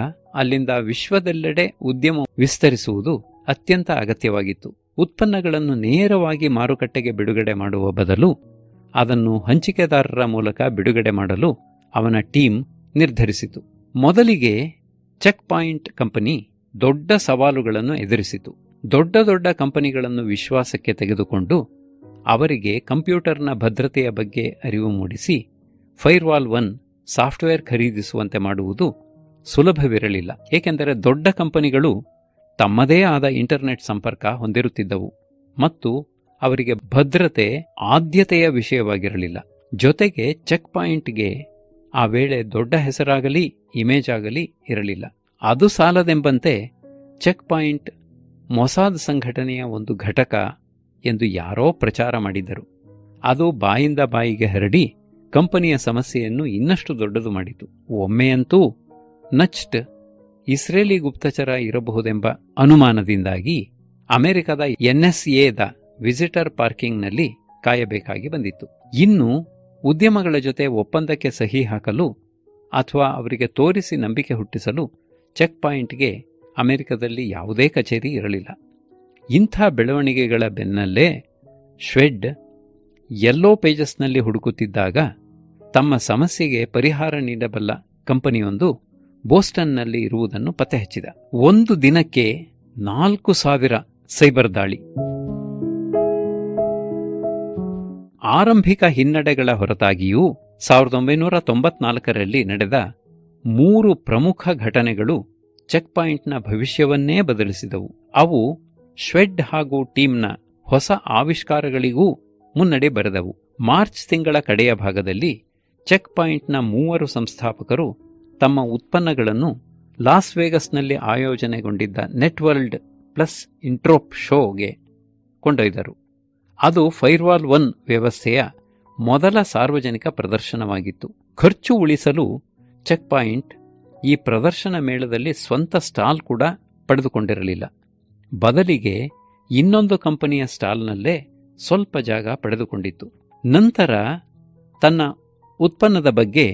ಅಲ್ಲಿಂದ ವಿಶ್ವದೆಲ್ಲೆಡೆ ಉದ್ಯಮ ವಿಸ್ತರಿಸುವುದು ಅತ್ಯಂತ ಅಗತ್ಯವಾಗಿತ್ತು. ಉತ್ಪನ್ನಗಳನ್ನು ನೇರವಾಗಿ ಮಾರುಕಟ್ಟೆಗೆ ಬಿಡುಗಡೆ ಮಾಡುವ ಬದಲು ಅದನ್ನು ಹಂಚಿಕೆದಾರರ ಮೂಲಕ ಬಿಡುಗಡೆ ಮಾಡಲು ಅವನ ಟೀಮ್ ನಿರ್ಧರಿಸಿತು. ಮೊದಲಿಗೆ ಚೆಕ್ ಪಾಯಿಂಟ್ ಕಂಪನಿ ದೊಡ್ಡ ಸವಾಲುಗಳನ್ನು ಎದುರಿಸಿತು. ದೊಡ್ಡ ದೊಡ್ಡ ಕಂಪನಿಗಳನ್ನು ವಿಶ್ವಾಸಕ್ಕೆ ತೆಗೆದುಕೊಂಡು ಅವರಿಗೆ ಕಂಪ್ಯೂಟರ್ನ ಭದ್ರತೆಯ ಬಗ್ಗೆ ಅರಿವು ಮೂಡಿಸಿ ಫೈರ್ವಾಲ್ 1 ಸಾಫ್ಟ್ವೇರ್ ಖರೀದಿಸುವಂತೆ ಮಾಡುವುದು ಸುಲಭವಿರಲಿಲ್ಲ. ಏಕೆಂದರೆ ದೊಡ್ಡ ಕಂಪನಿಗಳು ತಮ್ಮದೇ ಆದ ಇಂಟರ್ನೆಟ್ ಸಂಪರ್ಕ ಹೊಂದಿರುತ್ತಿದ್ದವು ಮತ್ತು ಅವರಿಗೆ ಭದ್ರತೆ ಆದ್ಯತೆಯ ವಿಷಯವಾಗಿರಲಿಲ್ಲ. ಜೊತೆಗೆ ಚೆಕ್ ಪಾಯಿಂಟ್ಗೆ ಆ ವೇಳೆ ದೊಡ್ಡ ಹೆಸರಾಗಲಿ ಇಮೇಜ್ ಆಗಲಿ ಇರಲಿಲ್ಲ. ಅದು ಸಾಲದೆಂಬಂತೆ ಚೆಕ್ ಪಾಯಿಂಟ್ ಮೊಸಾದ್ ಸಂಘಟನೆಯ ಒಂದು ಘಟಕ ಎಂದು ಯಾರೋ ಪ್ರಚಾರ ಮಾಡಿದ್ದರು. ಅದು ಬಾಯಿಂದ ಬಾಯಿಗೆ ಹರಡಿ ಕಂಪನಿಯ ಸಮಸ್ಯೆಯನ್ನು ಇನ್ನಷ್ಟು ದೊಡ್ಡದು ಮಾಡಿತು. ಒಮ್ಮೆಯಂತೂ ನಚ್ಟ್ ಇಸ್ರೇಲಿ ಗುಪ್ತಚರ ಇರಬಹುದೆಂಬ ಅನುಮಾನದಿಂದಾಗಿ ಅಮೆರಿಕದ NSAದ ವಿಸಿಟರ್ ಪಾರ್ಕಿಂಗ್ನಲ್ಲಿ ಕಾಯಬೇಕಾಗಿ ಬಂದಿತ್ತು. ಇನ್ನು ಉದ್ಯಮಗಳ ಜೊತೆ ಒಪ್ಪಂದಕ್ಕೆ ಸಹಿ ಹಾಕಲು ಅಥವಾ ಅವರಿಗೆ ತೋರಿಸಿ ನಂಬಿಕೆ ಹುಟ್ಟಿಸಲು ಚೆಕ್ ಪಾಯಿಂಟ್ಗೆ ಅಮೆರಿಕದಲ್ಲಿ ಯಾವುದೇ ಕಚೇರಿ ಇರಲಿಲ್ಲ. ಇಂಥ ಬೆಳವಣಿಗೆಗಳ ಬೆನ್ನಲ್ಲೇ ಶ್ವೆಡ್ ಯೆಲ್ಲೋ ಪೇಜಸ್ನಲ್ಲಿ ಹುಡುಕುತ್ತಿದ್ದಾಗ ತಮ್ಮ ಸಮಸ್ಯೆಗೆ ಪರಿಹಾರ ನೀಡಬಲ್ಲ ಕಂಪನಿಯೊಂದು ಬೋಸ್ಟನ್ನಲ್ಲಿ ಇರುವುದನ್ನು ಪತ್ತೆ ಹಚ್ಚಿದ. ಒಂದು ದಿನಕ್ಕೆ 4,000 ಸೈಬರ್ ದಾಳಿ. ಆರಂಭಿಕ ಹಿನ್ನಡೆಗಳ ಹೊರತಾಗಿಯೂ 1994ರಲ್ಲಿ ನಡೆದ 3 ಪ್ರಮುಖ ಘಟನೆಗಳು ಚೆಕ್ ಪಾಯಿಂಟ್ನ ಭವಿಷ್ಯವನ್ನೇ ಬದಲಿಸಿದವು. ಅವು ಶ್ವೆಡ್ ಹಾಗೂ ಟೀಮ್ನ ಹೊಸ ಆವಿಷ್ಕಾರಗಳಿಗೂ ಮುನ್ನಡೆ ಬರೆದವು. ಮಾರ್ಚ್ ತಿಂಗಳ ಕಡೆಯ ಭಾಗದಲ್ಲಿ ಚೆಕ್ ಪಾಯಿಂಟ್ನ 3 ಸಂಸ್ಥಾಪಕರು ತಮ್ಮ ಉತ್ಪನ್ನಗಳನ್ನು ಲಾಸ್ ವೇಗಸ್ನಲ್ಲಿ ಆಯೋಜನೆಗೊಂಡಿದ್ದ ನೆಟ್ವರ್ಲ್ಡ್ ಪ್ಲಸ್ ಇಂಟ್ರೋಪ್ ಶೋಗೆ ಕೊಂಡೊಯ್ದರು. ಅದು ಫೈರ್ವಾಲ್ 1 ವ್ಯವಸ್ಥೆಯ ಮೊದಲ ಸಾರ್ವಜನಿಕ ಪ್ರದರ್ಶನವಾಗಿತ್ತು. ಖರ್ಚು ಉಳಿಸಲು ಚೆಕ್ ಪಾಯಿಂಟ್ ಈ ಪ್ರದರ್ಶನ ಮೇಳದಲ್ಲಿ ಸ್ವಂತ ಸ್ಟಾಲ್ ಕೂಡ ಪಡೆದುಕೊಂಡಿರಲಿಲ್ಲ. ಬದಲಿಗೆ ಇನ್ನೊಂದು ಕಂಪನಿಯ ಸ್ಟಾಲ್ನಲ್ಲೇ ಸ್ವಲ್ಪ ಜಾಗ ಪಡೆದುಕೊಂಡಿತ್ತು. ನಂತರ ತನ್ನ ಉತ್ಪನ್ನದ ಬಗ್ಗೆ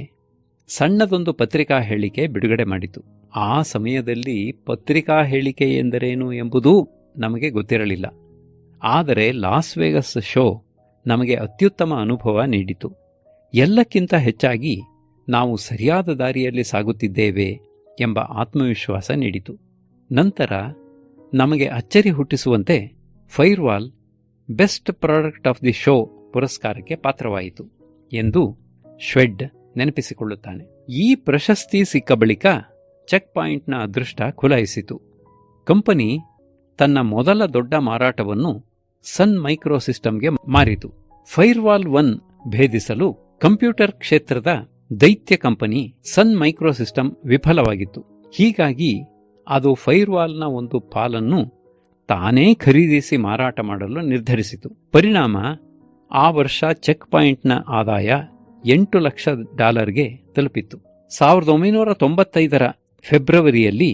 ಸಣ್ಣದೊಂದು ಪತ್ರಿಕಾ ಹೇಳಿಕೆ ಬಿಡುಗಡೆ ಮಾಡಿತು. ಆ ಸಮಯದಲ್ಲಿ ಪತ್ರಿಕಾ ಹೇಳಿಕೆ ಎಂದರೇನು ಎಂಬುದೂ ನಮಗೆ ಗೊತ್ತಿರಲಿಲ್ಲ. ಆದರೆ ಲಾಸ್ ವೇಗಸ್ ಶೋ ನಮಗೆ ಅತ್ಯುತ್ತಮ ಅನುಭವ ನೀಡಿತು. ಎಲ್ಲಕ್ಕಿಂತ ಹೆಚ್ಚಾಗಿ ನಾವು ಸರಿಯಾದ ದಾರಿಯಲ್ಲಿ ಸಾಗುತ್ತಿದ್ದೇವೆ ಎಂಬ ಆತ್ಮವಿಶ್ವಾಸ ನೀಡಿತು. ನಂತರ ನಮಗೆ ಅಚ್ಚರಿ ಹುಟ್ಟಿಸುವಂತೆ firewall best product of the show ಪುರಸ್ಕಾರಕ್ಕೆ ಪಾತ್ರವಾಯಿತು ಎಂದು ಶ್ವೆಡ್ ನೆನಪಿಸಿಕೊಳ್ಳುತ್ತಾನೆ. ಈ ಪ್ರಶಸ್ತಿ ಸಿಕ್ಕ ಬಳಿಕ ಚೆಕ್ ಪಾಯಿಂಟ್ನ ಅದೃಷ್ಟ ಖುಲಾಯಿಸಿತು. ಕಂಪನಿ ತನ್ನ ಮೊದಲ ದೊಡ್ಡ ಮಾರಾಟವನ್ನು ಸನ್ ಮೈಕ್ರೋಸಿಸ್ಟಮ್ಗೆ ಮಾರಿತು. ಫೈರ್ವಾಲ್ 1 ಭೇದಿಸಲು ಕಂಪ್ಯೂಟರ್ ಕ್ಷೇತ್ರದ ದೈತ್ಯ ಕಂಪನಿ ಸನ್ ಮೈಕ್ರೋಸಿಸ್ಟಮ್ ವಿಫಲವಾಗಿತ್ತು. ಹೀಗಾಗಿ ಅದು ಫೈರ್ವಾಲ್ನ ಒಂದು ಪಾಲನ್ನು ತಾನೇ ಖರೀದಿಸಿ ಮಾರಾಟ ಮಾಡಲು ನಿರ್ಧರಿಸಿತು. ಪರಿಣಾಮ ಆ ವರ್ಷ ಚೆಕ್ ಪಾಯಿಂಟ್ನ ಆದಾಯ $8 ಲಕ್ಷ ತಲುಪಿತ್ತು. 1995ರ ಫೆಬ್ರವರಿಯಲ್ಲಿ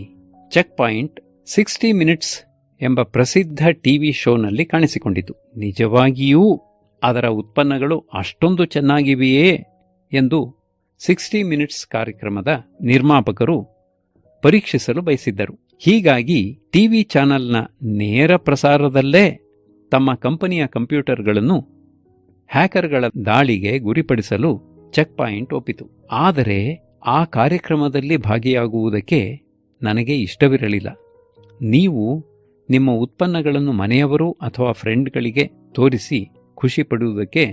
ಚೆಕ್ ಪಾಯಿಂಟ್ 60 ಮಿನಿಟ್ಸ್ ಎಂಬ ಪ್ರಸಿದ್ಧ ಟಿವಿ ಶೋನಲ್ಲಿ ಕಾಣಿಸಿಕೊಂಡಿತು. ನಿಜವಾಗಿಯೂ ಅದರ ಉತ್ಪನ್ನಗಳು ಅಷ್ಟೊಂದು ಚೆನ್ನಾಗಿವೆಯೇ ಎಂದು 60 ಮಿನಿಟ್ಸ್ ಕಾರ್ಯಕ್ರಮದ ನಿರ್ಮಾಪಕರು ಪರೀಕ್ಷಿಸಲು ಬಯಸಿದ್ದರು. ಹೀಗಾಗಿ ಟಿವಿ ಚಾನೆಲ್ನ ನೇರ ಪ್ರಸಾರದಲ್ಲೇ ತಮ್ಮ ಕಂಪನಿಯ ಕಂಪ್ಯೂಟರ್ಗಳನ್ನು ಹ್ಯಾಕರ್ಗಳ ದಾಳಿಗೆ ಗುರಿಪಡಿಸಲು ಚೆಕ್ ಪಾಯಿಂಟ್ ಒಪ್ಪಿತು. ಆದರೆ ಆ ಕಾರ್ಯಕ್ರಮದಲ್ಲಿ ಭಾಗಿಯಾಗುವುದಕ್ಕೆ ನನಗೆ ಇಷ್ಟವಿರಲಿಲ್ಲ. ನೀವು ನಿಮ್ಮ ಉತ್ಪನ್ನಗಳನ್ನು ಮನೆಯವರು ಅಥವಾ ಫ್ರೆಂಡ್ಗಳಿಗೆ ತೋರಿಸಿ ಖುಷಿ ಪಡುವುದಕ್ಕೆ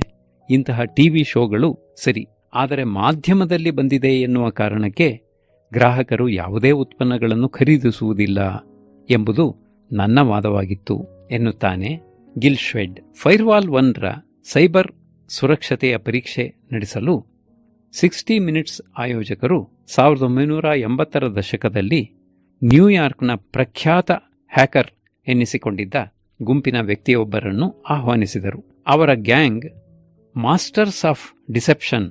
ಇಂತಹ ಟಿವಿ ಶೋಗಳು ಸರಿ. ಆದರೆ ಮಾಧ್ಯಮದಲ್ಲಿ ಬಂದಿದೆ ಎನ್ನುವ ಕಾರಣಕ್ಕೆ ಗ್ರಾಹಕರು ಯಾವುದೇ ಉತ್ಪನ್ನಗಳನ್ನು ಖರೀದಿಸುವುದಿಲ್ಲ ಎಂಬುದು ನನ್ನ ವಾದವಾಗಿತ್ತು ಎನ್ನುತ್ತಾನೆ ಗಿಲ್ ಶ್ವೆಡ್. ಫೈರ್ವಾಲ್ 1ರ ಸೈಬರ್ ಸುರಕ್ಷತೆಯ ಪರೀಕ್ಷೆ ನಡೆಸಲು 60 ಮಿನಿಟ್ಸ್ ಆಯೋಜಕರು 1980ರ ದಶಕದಲ್ಲಿ ನ್ಯೂಯಾರ್ಕ್ನ ಪ್ರಖ್ಯಾತ ಹ್ಯಾಕರ್ ಎನ್ನಿಸಿಕೊಂಡಿದ್ದ ಗುಂಪಿನ ವ್ಯಕ್ತಿಯೊಬ್ಬರನ್ನು ಆಹ್ವಾನಿಸಿದರು. ಅವರ ಗ್ಯಾಂಗ್ ಮಾಸ್ಟರ್ಸ್ ಆಫ್ ಡಿಸೆಪ್ಷನ್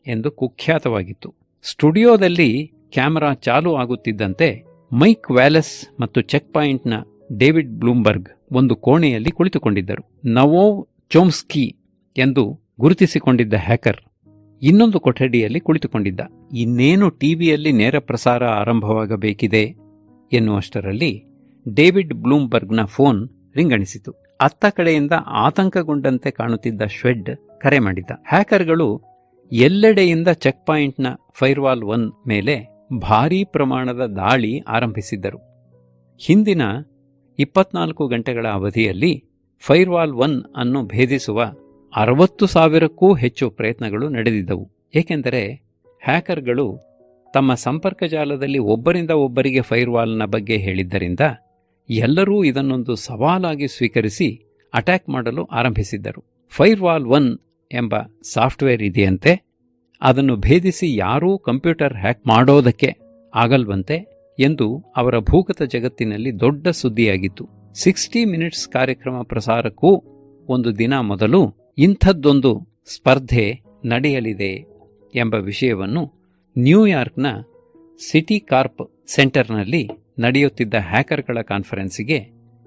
ಎಂದು ಕುಖ್ಯಾತವಾಗಿತ್ತು. ಸ್ಟುಡಿಯೋದಲ್ಲಿ ಕ್ಯಾಮರಾ ಚಾಲು ಆಗುತ್ತಿದ್ದಂತೆ ಮೈಕ್ ವ್ಯಾಲೆಸ್ ಮತ್ತು ಚೆಕ್ ಪಾಯಿಂಟ್ನ ಡೇವಿಡ್ ಬ್ಲೂಮ್ಬರ್ಗ್ ಒಂದು ಕೋಣೆಯಲ್ಲಿ ಕುಳಿತುಕೊಂಡಿದ್ದರು. ನವೋವ್ ಚೋಮ್ಸ್ಕಿ ಎಂದು ಗುರುತಿಸಿಕೊಂಡಿದ್ದ ಹ್ಯಾಕರ್ ಇನ್ನೊಂದು ಕೊಠಡಿಯಲ್ಲಿ ಕುಳಿತುಕೊಂಡಿದ್ದ. ಇನ್ನೇನು ಟಿವಿಯಲ್ಲಿ ನೇರ ಪ್ರಸಾರ ಆರಂಭವಾಗಬೇಕಿದೆ ಎನ್ನುವಷ್ಟರಲ್ಲಿ ಡೇವಿಡ್ ಬ್ಲೂಮ್ಬರ್ಗ್ನ ಫೋನ್ ರಿಂಗಣಿಸಿತು. ಅತ್ತ ಕಡೆಯಿಂದ ಆತಂಕಗೊಂಡಂತೆ ಕಾಣುತ್ತಿದ್ದ ಶ್ವೆಡ್ ಕರೆ ಮಾಡಿದ್ದ. ಹ್ಯಾಕರ್ಗಳು ಎಲ್ಲೆಡೆಯಿಂದ ಚೆಕ್ ಪಾಯಿಂಟ್ನ ಫೈರ್ವಾಲ್ 1 ಮೇಲೆ ಭಾರೀ ಪ್ರಮಾಣದ ದಾಳಿ ಆರಂಭಿಸಿದ್ದರು. ಹಿಂದಿನ 24 ಗಂಟೆಗಳ ಅವಧಿಯಲ್ಲಿ ಫೈರ್ವಾಲ್ 1 ಅನ್ನು ಭೇದಿಸುವ 60,000ಕ್ಕೂ ಹೆಚ್ಚು ಪ್ರಯತ್ನಗಳು ನಡೆದಿದ್ದವು. ಏಕೆಂದರೆ ಹ್ಯಾಕರ್ಗಳು ತಮ್ಮ ಸಂಪರ್ಕ ಜಾಲದಲ್ಲಿ ಒಬ್ಬರಿಂದ ಒಬ್ಬರಿಗೆ ಫೈರ್ವಾಲ್ನ ಬಗ್ಗೆ ಹೇಳಿದ್ದರಿಂದ ಎಲ್ಲರೂ ಇದನ್ನೊಂದು ಸವಾಲಾಗಿ ಸ್ವೀಕರಿಸಿ ಅಟ್ಯಾಕ್ ಮಾಡಲು ಆರಂಭಿಸಿದ್ದರು. ಫೈರ್ವಾಲ್ 1 ಎಂಬ ಸಾಫ್ಟ್ವೇರ್ ಇದೆಯಂತೆ, ಅದನ್ನು ಭೇದಿಸಿ ಯಾರೂ ಕಂಪ್ಯೂಟರ್ ಹ್ಯಾಕ್ ಮಾಡೋದಕ್ಕೆ ಆಗಲ್ವಂತೆ ಎಂದು ಅವರ ಭೂಗತ ಜಗತ್ತಿನಲ್ಲಿ ದೊಡ್ಡ ಸುದ್ದಿಯಾಗಿತ್ತು. 60 ಮಿನಿಟ್ಸ್ ಕಾರ್ಯಕ್ರಮ ಪ್ರಸಾರಕ್ಕೂ ಒಂದು ದಿನ ಮೊದಲು ಇಂಥದ್ದೊಂದು ಸ್ಪರ್ಧೆ ನಡೆಯಲಿದೆ ಎಂಬ ವಿಷಯವನ್ನು ನ್ಯೂಯಾರ್ಕ್ನ ಸಿಟಿ ಕಾರ್ಪ್ ಸೆಂಟರ್ನಲ್ಲಿ ನಡೆಯುತ್ತಿದ್ದ ಹ್ಯಾಕರ್ಗಳ ಕಾನ್ಫರೆನ್ಸಿಗೆ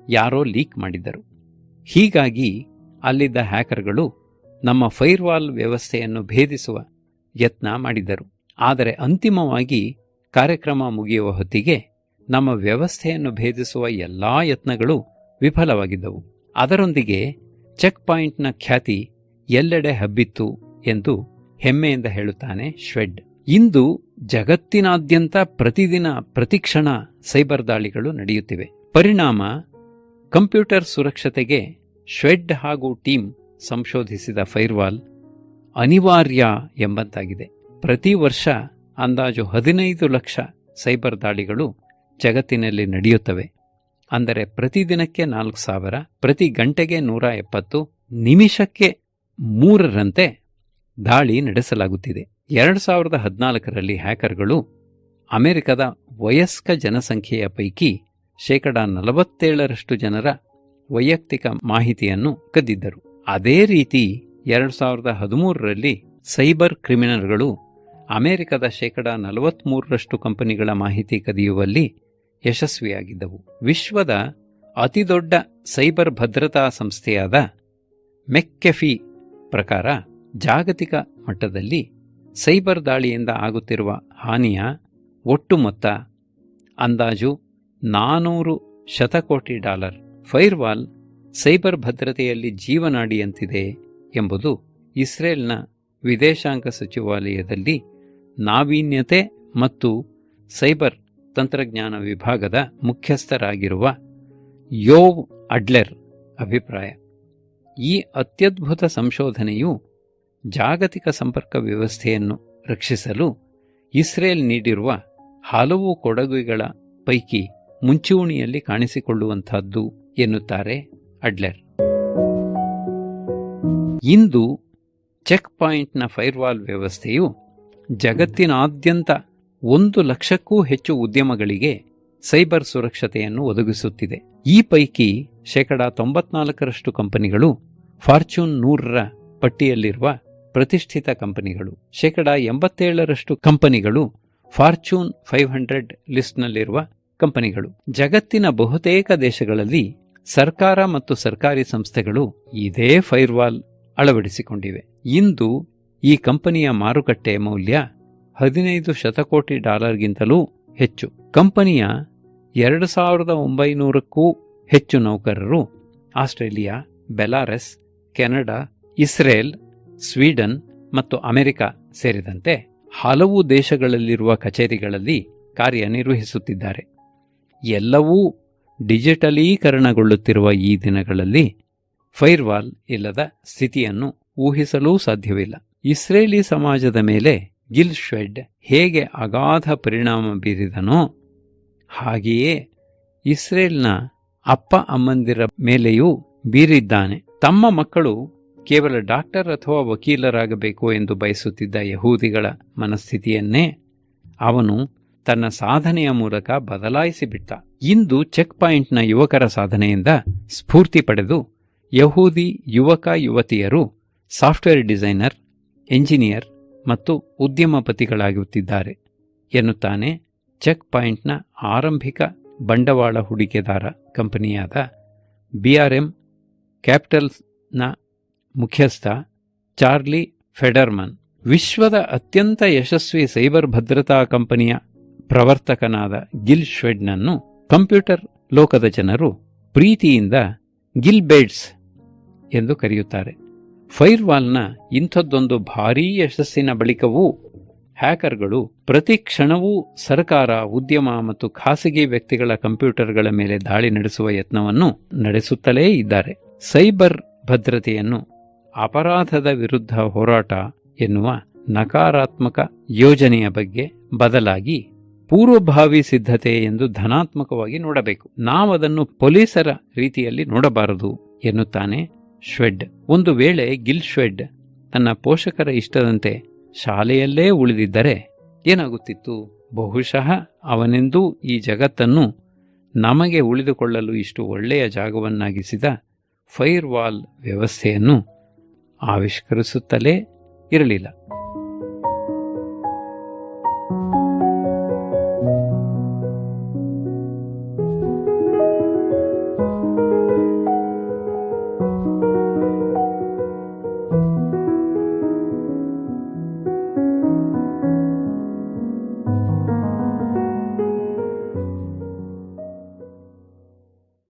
ಯಾರೋ ಲೀಕ್ ಮಾಡಿದ್ದರು. ಹೀಗಾಗಿ ಅಲ್ಲಿದ್ದ ಹ್ಯಾಕರ್ಗಳು ನಮ್ಮ ಫೈರ್ವಾಲ್ ವ್ಯವಸ್ಥೆಯನ್ನು ಭೇದಿಸುವ ಯತ್ನ ಮಾಡಿದ್ದರು. ಆದರೆ ಅಂತಿಮವಾಗಿ ಕಾರ್ಯಕ್ರಮ ಮುಗಿಯುವ ಹೊತ್ತಿಗೆ ನಮ್ಮ ವ್ಯವಸ್ಥೆಯನ್ನು ಭೇದಿಸುವ ಎಲ್ಲಾ ಯತ್ನಗಳು ವಿಫಲವಾಗಿದ್ದವು. ಅದರೊಂದಿಗೆ ಚೆಕ್ ಪಾಯಿಂಟ್ನ ಖ್ಯಾತಿ ಎಲ್ಲೆಡೆ ಹಬ್ಬಿತ್ತು ಎಂದು ಹೆಮ್ಮೆಯಿಂದ ಹೇಳುತ್ತಾನೆ ಶ್ವೆಡ್. ಇಂದು ಜಗತ್ತಿನಾದ್ಯಂತ ಪ್ರತಿದಿನ ಪ್ರತಿಕ್ಷಣ ಸೈಬರ್ ದಾಳಿಗಳು ನಡೆಯುತ್ತಿವೆ. ಪರಿಣಾಮ ಕಂಪ್ಯೂಟರ್ ಸುರಕ್ಷತೆಗೆ ಶ್ವೆಡ್ ಹಾಗೂ ಟೀಮ್ ಸಂಶೋಧಿಸಿದ ಫೈರ್ವಾಲ್ ಅನಿವಾರ್ಯ ಎಂಬಂತಾಗಿದೆ. ಪ್ರತಿ ವರ್ಷ ಅಂದಾಜು 15 ಲಕ್ಷ ಸೈಬರ್ ದಾಳಿಗಳು ಜಗತ್ತಿನಲ್ಲಿ ನಡೆಯುತ್ತವೆ. ಅಂದರೆ ಪ್ರತಿದಿನಕ್ಕೆ 4,000, ಪ್ರತಿ ಗಂಟೆಗೆ 170, ನಿಮಿಷಕ್ಕೆ 3ರಂತೆ ದಾಳಿ ನಡೆಸಲಾಗುತ್ತಿದೆ. 2014ರಲ್ಲಿ ಹ್ಯಾಕರ್ಗಳು ಅಮೆರಿಕದ ವಯಸ್ಕ ಜನಸಂಖ್ಯೆಯ ಪೈಕಿ 47% ಜನರ ವೈಯಕ್ತಿಕ ಮಾಹಿತಿಯನ್ನು ಕದ್ದಿದ್ದರು. ಅದೇ ರೀತಿ 2013ರಲ್ಲಿ ಸೈಬರ್ ಕ್ರಿಮಿನಲ್ಗಳು ಅಮೆರಿಕದ 43% ಕಂಪನಿಗಳ ಮಾಹಿತಿ ಕದಿಯುವಲ್ಲಿ ಯಶಸ್ವಿಯಾಗಿದ್ದವು. ವಿಶ್ವದ ಅತಿದೊಡ್ಡ ಸೈಬರ್ ಭದ್ರತಾ ಸಂಸ್ಥೆಯಾದ ಮೆಕ್ಕೆಫಿ ಪ್ರಕಾರ ಜಾಗತಿಕ ಮಟ್ಟದಲ್ಲಿ ಸೈಬರ್ ದಾಳಿಯಿಂದ ಆಗುತ್ತಿರುವ ಹಾನಿಯ ಒಟ್ಟು ಮೊತ್ತ ಅಂದಾಜು $400 ಶತಕೋಟಿ. ಫೈರ್ವಾಲ್ ಸೈಬರ್ ಭದ್ರತೆಯಲ್ಲಿ ಜೀವನಾಡಿಯಂತಿದೆ ಎಂಬುದು ಇಸ್ರೇಲ್ನ ವಿದೇಶಾಂಗ ಸಚಿವಾಲಯದಲ್ಲಿ ನಾವೀನ್ಯತೆ ಮತ್ತು ಸೈಬರ್ ತಂತ್ರಜ್ಞಾನ ವಿಭಾಗದ ಮುಖ್ಯಸ್ಥರಾಗಿರುವ ಯೋವ್ ಅಡ್ಲೆರ್ ಅಭಿಪ್ರಾಯ. ಈ ಅತ್ಯದ್ಭುತ ಸಂಶೋಧನೆಯು ಜಾಗತಿಕ ಸಂಪರ್ಕ ವ್ಯವಸ್ಥೆಯನ್ನು ರಕ್ಷಿಸಲು ಇಸ್ರೇಲ್ ನೀಡಿರುವ ಹಲವು ಕೊಡುಗೆಗಳ ಪೈಕಿ ಮುಂಚೂಣಿಯಲ್ಲಿ ಕಾಣಿಸಿಕೊಳ್ಳುವಂತಹದ್ದು ಎನ್ನುತ್ತಾರೆ ಅಡ್ಲೆರ್. ಇಂದು ಚೆಕ್ ಪಾಯಿಂಟ್ನ ಫೈರ್ವಾಲ್ ವ್ಯವಸ್ಥೆಯು ಜಗತ್ತಿನಾದ್ಯಂತ 1 ಲಕ್ಷಕ್ಕೂ ಹೆಚ್ಚು ಉದ್ಯಮಗಳಿಗೆ ಸೈಬರ್ ಸುರಕ್ಷತೆಯನ್ನು ಒದಗಿಸುತ್ತಿದೆ. ಈ ಪೈಕಿ 94% ಕಂಪನಿಗಳು ಫಾರ್ಚೂನ್ 100ರ ಪಟ್ಟಿಯಲ್ಲಿರುವ ಪ್ರತಿಷ್ಠಿತ ಕಂಪನಿಗಳು. 87% ಕಂಪನಿಗಳು ಫಾರ್ಚೂನ್ 500 ಲಿಸ್ಟ್ನಲ್ಲಿರುವ ಕಂಪನಿಗಳು. ಜಗತ್ತಿನ ಬಹುತೇಕ ದೇಶಗಳಲ್ಲಿ ಸರ್ಕಾರ ಮತ್ತು ಸರ್ಕಾರಿ ಸಂಸ್ಥೆಗಳು ಇದೇ ಫೈರ್ವಾಲ್ ಅಳವಡಿಸಿಕೊಂಡಿವೆ. ಇಂದು ಈ ಕಂಪನಿಯ ಮಾರುಕಟ್ಟೆ ಮೌಲ್ಯ $15 ಶತಕೋಟಿ ಗಿಂತಲೂ ಹೆಚ್ಚು. ಕಂಪನಿಯ 2900ಕ್ಕೂ ಹೆಚ್ಚು ನೌಕರರು Australia, Belarus, Canada, Israel, Sweden ಮತ್ತು ಅಮೆರಿಕ ಸೇರಿದಂತೆ ಹಲವು ದೇಶಗಳಲ್ಲಿರುವ ಕಚೇರಿಗಳಲ್ಲಿ ಕಾರ್ಯನಿರ್ವಹಿಸುತ್ತಿದ್ದಾರೆ. ಎಲ್ಲವೂ ಡಿಜಿಟಲೀಕರಣಗೊಳ್ಳುತ್ತಿರುವ ಈ ದಿನಗಳಲ್ಲಿ ಫೈರ್ವಾಲ್ ಇಲ್ಲದ ಸ್ಥಿತಿಯನ್ನು ಊಹಿಸಲೂ ಸಾಧ್ಯವಿಲ್ಲ. ಇಸ್ರೇಲಿ ಸಮಾಜದ ಮೇಲೆ ಗಿಲ್ ಶ್ವೆಡ್ ಹೇಗೆ ಅಗಾಧ ಪರಿಣಾಮ ಬೀರಿದನೋ ಹಾಗೆಯೇ ಇಸ್ರೇಲ್ನ ಅಪ್ಪ ಅಮ್ಮಂದಿರ ಮೇಲೆಯೂ ಬೀರಿದ್ದಾನೆ. ತಮ್ಮ ಮಕ್ಕಳು ಕೇವಲ ಡಾಕ್ಟರ್ ಅಥವಾ ವಕೀಲರಾಗಬೇಕು ಎಂದು ಬಯಸುತ್ತಿದ್ದ ಯಹೂದಿಗಳ ಮನಸ್ಥಿತಿಯನ್ನೇ ಅವನು ತನ್ನ ಸಾಧನೆಯ ಮೂಲಕ ಬದಲಾಯಿಸಿಬಿಟ್ಟ. ಇಂದು ಚೆಕ್ ಪಾಯಿಂಟ್ನ ಯುವಕರ ಸಾಧನೆಯಿಂದ ಸ್ಫೂರ್ತಿ ಪಡೆದು ಯಹೂದಿ ಯುವಕ ಯುವತಿಯರು ಸಾಫ್ಟ್ವೇರ್ ಡಿಸೈನರ್, ಎಂಜಿನಿಯರ್ ಮತ್ತು ಉದ್ಯಮಪತಿಗಳಾಗುತ್ತಿದ್ದಾರೆ ಎನ್ನುತ್ತಾನೆ ಚೆಕ್ ಪಾಯಿಂಟ್ನ ಆರಂಭಿಕ ಬಂಡವಾಳ ಹೂಡಿಕೆದಾರ ಕಂಪನಿಯಾದ BRM ಕ್ಯಾಪಿಟಲ್ಸ್ನ ಮುಖ್ಯಸ್ಥ ಚಾರ್ಲಿ ಫೆಡರ್ಮನ್. ವಿಶ್ವದ ಅತ್ಯಂತ ಯಶಸ್ವಿ ಸೈಬರ್ ಭದ್ರತಾ ಕಂಪನಿಯ ಪ್ರವರ್ತಕನಾದ ಗಿಲ್ ಶ್ವೆಡ್ನನ್ನು ಕಂಪ್ಯೂಟರ್ ಲೋಕದ ಜನರು ಪ್ರೀತಿಯಿಂದ ಗಿಲ್ ಬೇಟ್ಸ್ ಎಂದು ಕರೆಯುತ್ತಾರೆ. ಫೈರ್ವಾಲ್ನ ಇಂಥದ್ದೊಂದು ಭಾರೀ ಯಶಸ್ಸಿನ ಬಳಿಕವೂ ಹ್ಯಾಕರ್ಗಳು ಪ್ರತಿ ಕ್ಷಣವೂ ಸರ್ಕಾರ, ಉದ್ಯಮ ಮತ್ತು ಖಾಸಗಿ ವ್ಯಕ್ತಿಗಳ ಕಂಪ್ಯೂಟರ್ಗಳ ಮೇಲೆ ದಾಳಿ ನಡೆಸುವ ಯತ್ನವನ್ನು ನಡೆಸುತ್ತಲೇ ಇದ್ದಾರೆ. ಸೈಬರ್ ಭದ್ರತೆಯನ್ನು ಅಪರಾಧದ ವಿರುದ್ಧ ಹೋರಾಟ ಎನ್ನುವ ನಕಾರಾತ್ಮಕ ಯೋಜನೆಯ ಬಗ್ಗೆ ಬದಲಾಗಿ ಪೂರ್ವಭಾವಿ ಸಿದ್ಧತೆ ಎಂದು ಧನಾತ್ಮಕವಾಗಿ ನೋಡಬೇಕು. ನಾವದನ್ನು ಪೊಲೀಸರ ರೀತಿಯಲ್ಲಿ ನೋಡಬಾರದು ಎನ್ನುತ್ತಾನೆ ಶ್ವೆಡ್. ಒಂದು ವೇಳೆ ಗಿಲ್ ಶ್ವೆಡ್ ತನ್ನ ಪೋಷಕರ ಇಷ್ಟದಂತೆ ಶಾಲೆಯಲ್ಲೇ ಉಳಿದಿದ್ದರೆ ಏನಾಗುತ್ತಿತ್ತು? ಬಹುಶಃ ಅವನೆಂದೂ ಈ ಜಗತ್ತನ್ನು ನಮಗೆ ಉಳಿದುಕೊಳ್ಳಲು ಇಷ್ಟು ಒಳ್ಳೆಯ ಜಾಗವನ್ನಾಗಿಸಿದ ಫೈರ್ವಾಲ್ ವ್ಯವಸ್ಥೆಯನ್ನು ಆವಿಷ್ಕರಿಸುತ್ತಲೇ ಇರಲಿಲ್ಲ.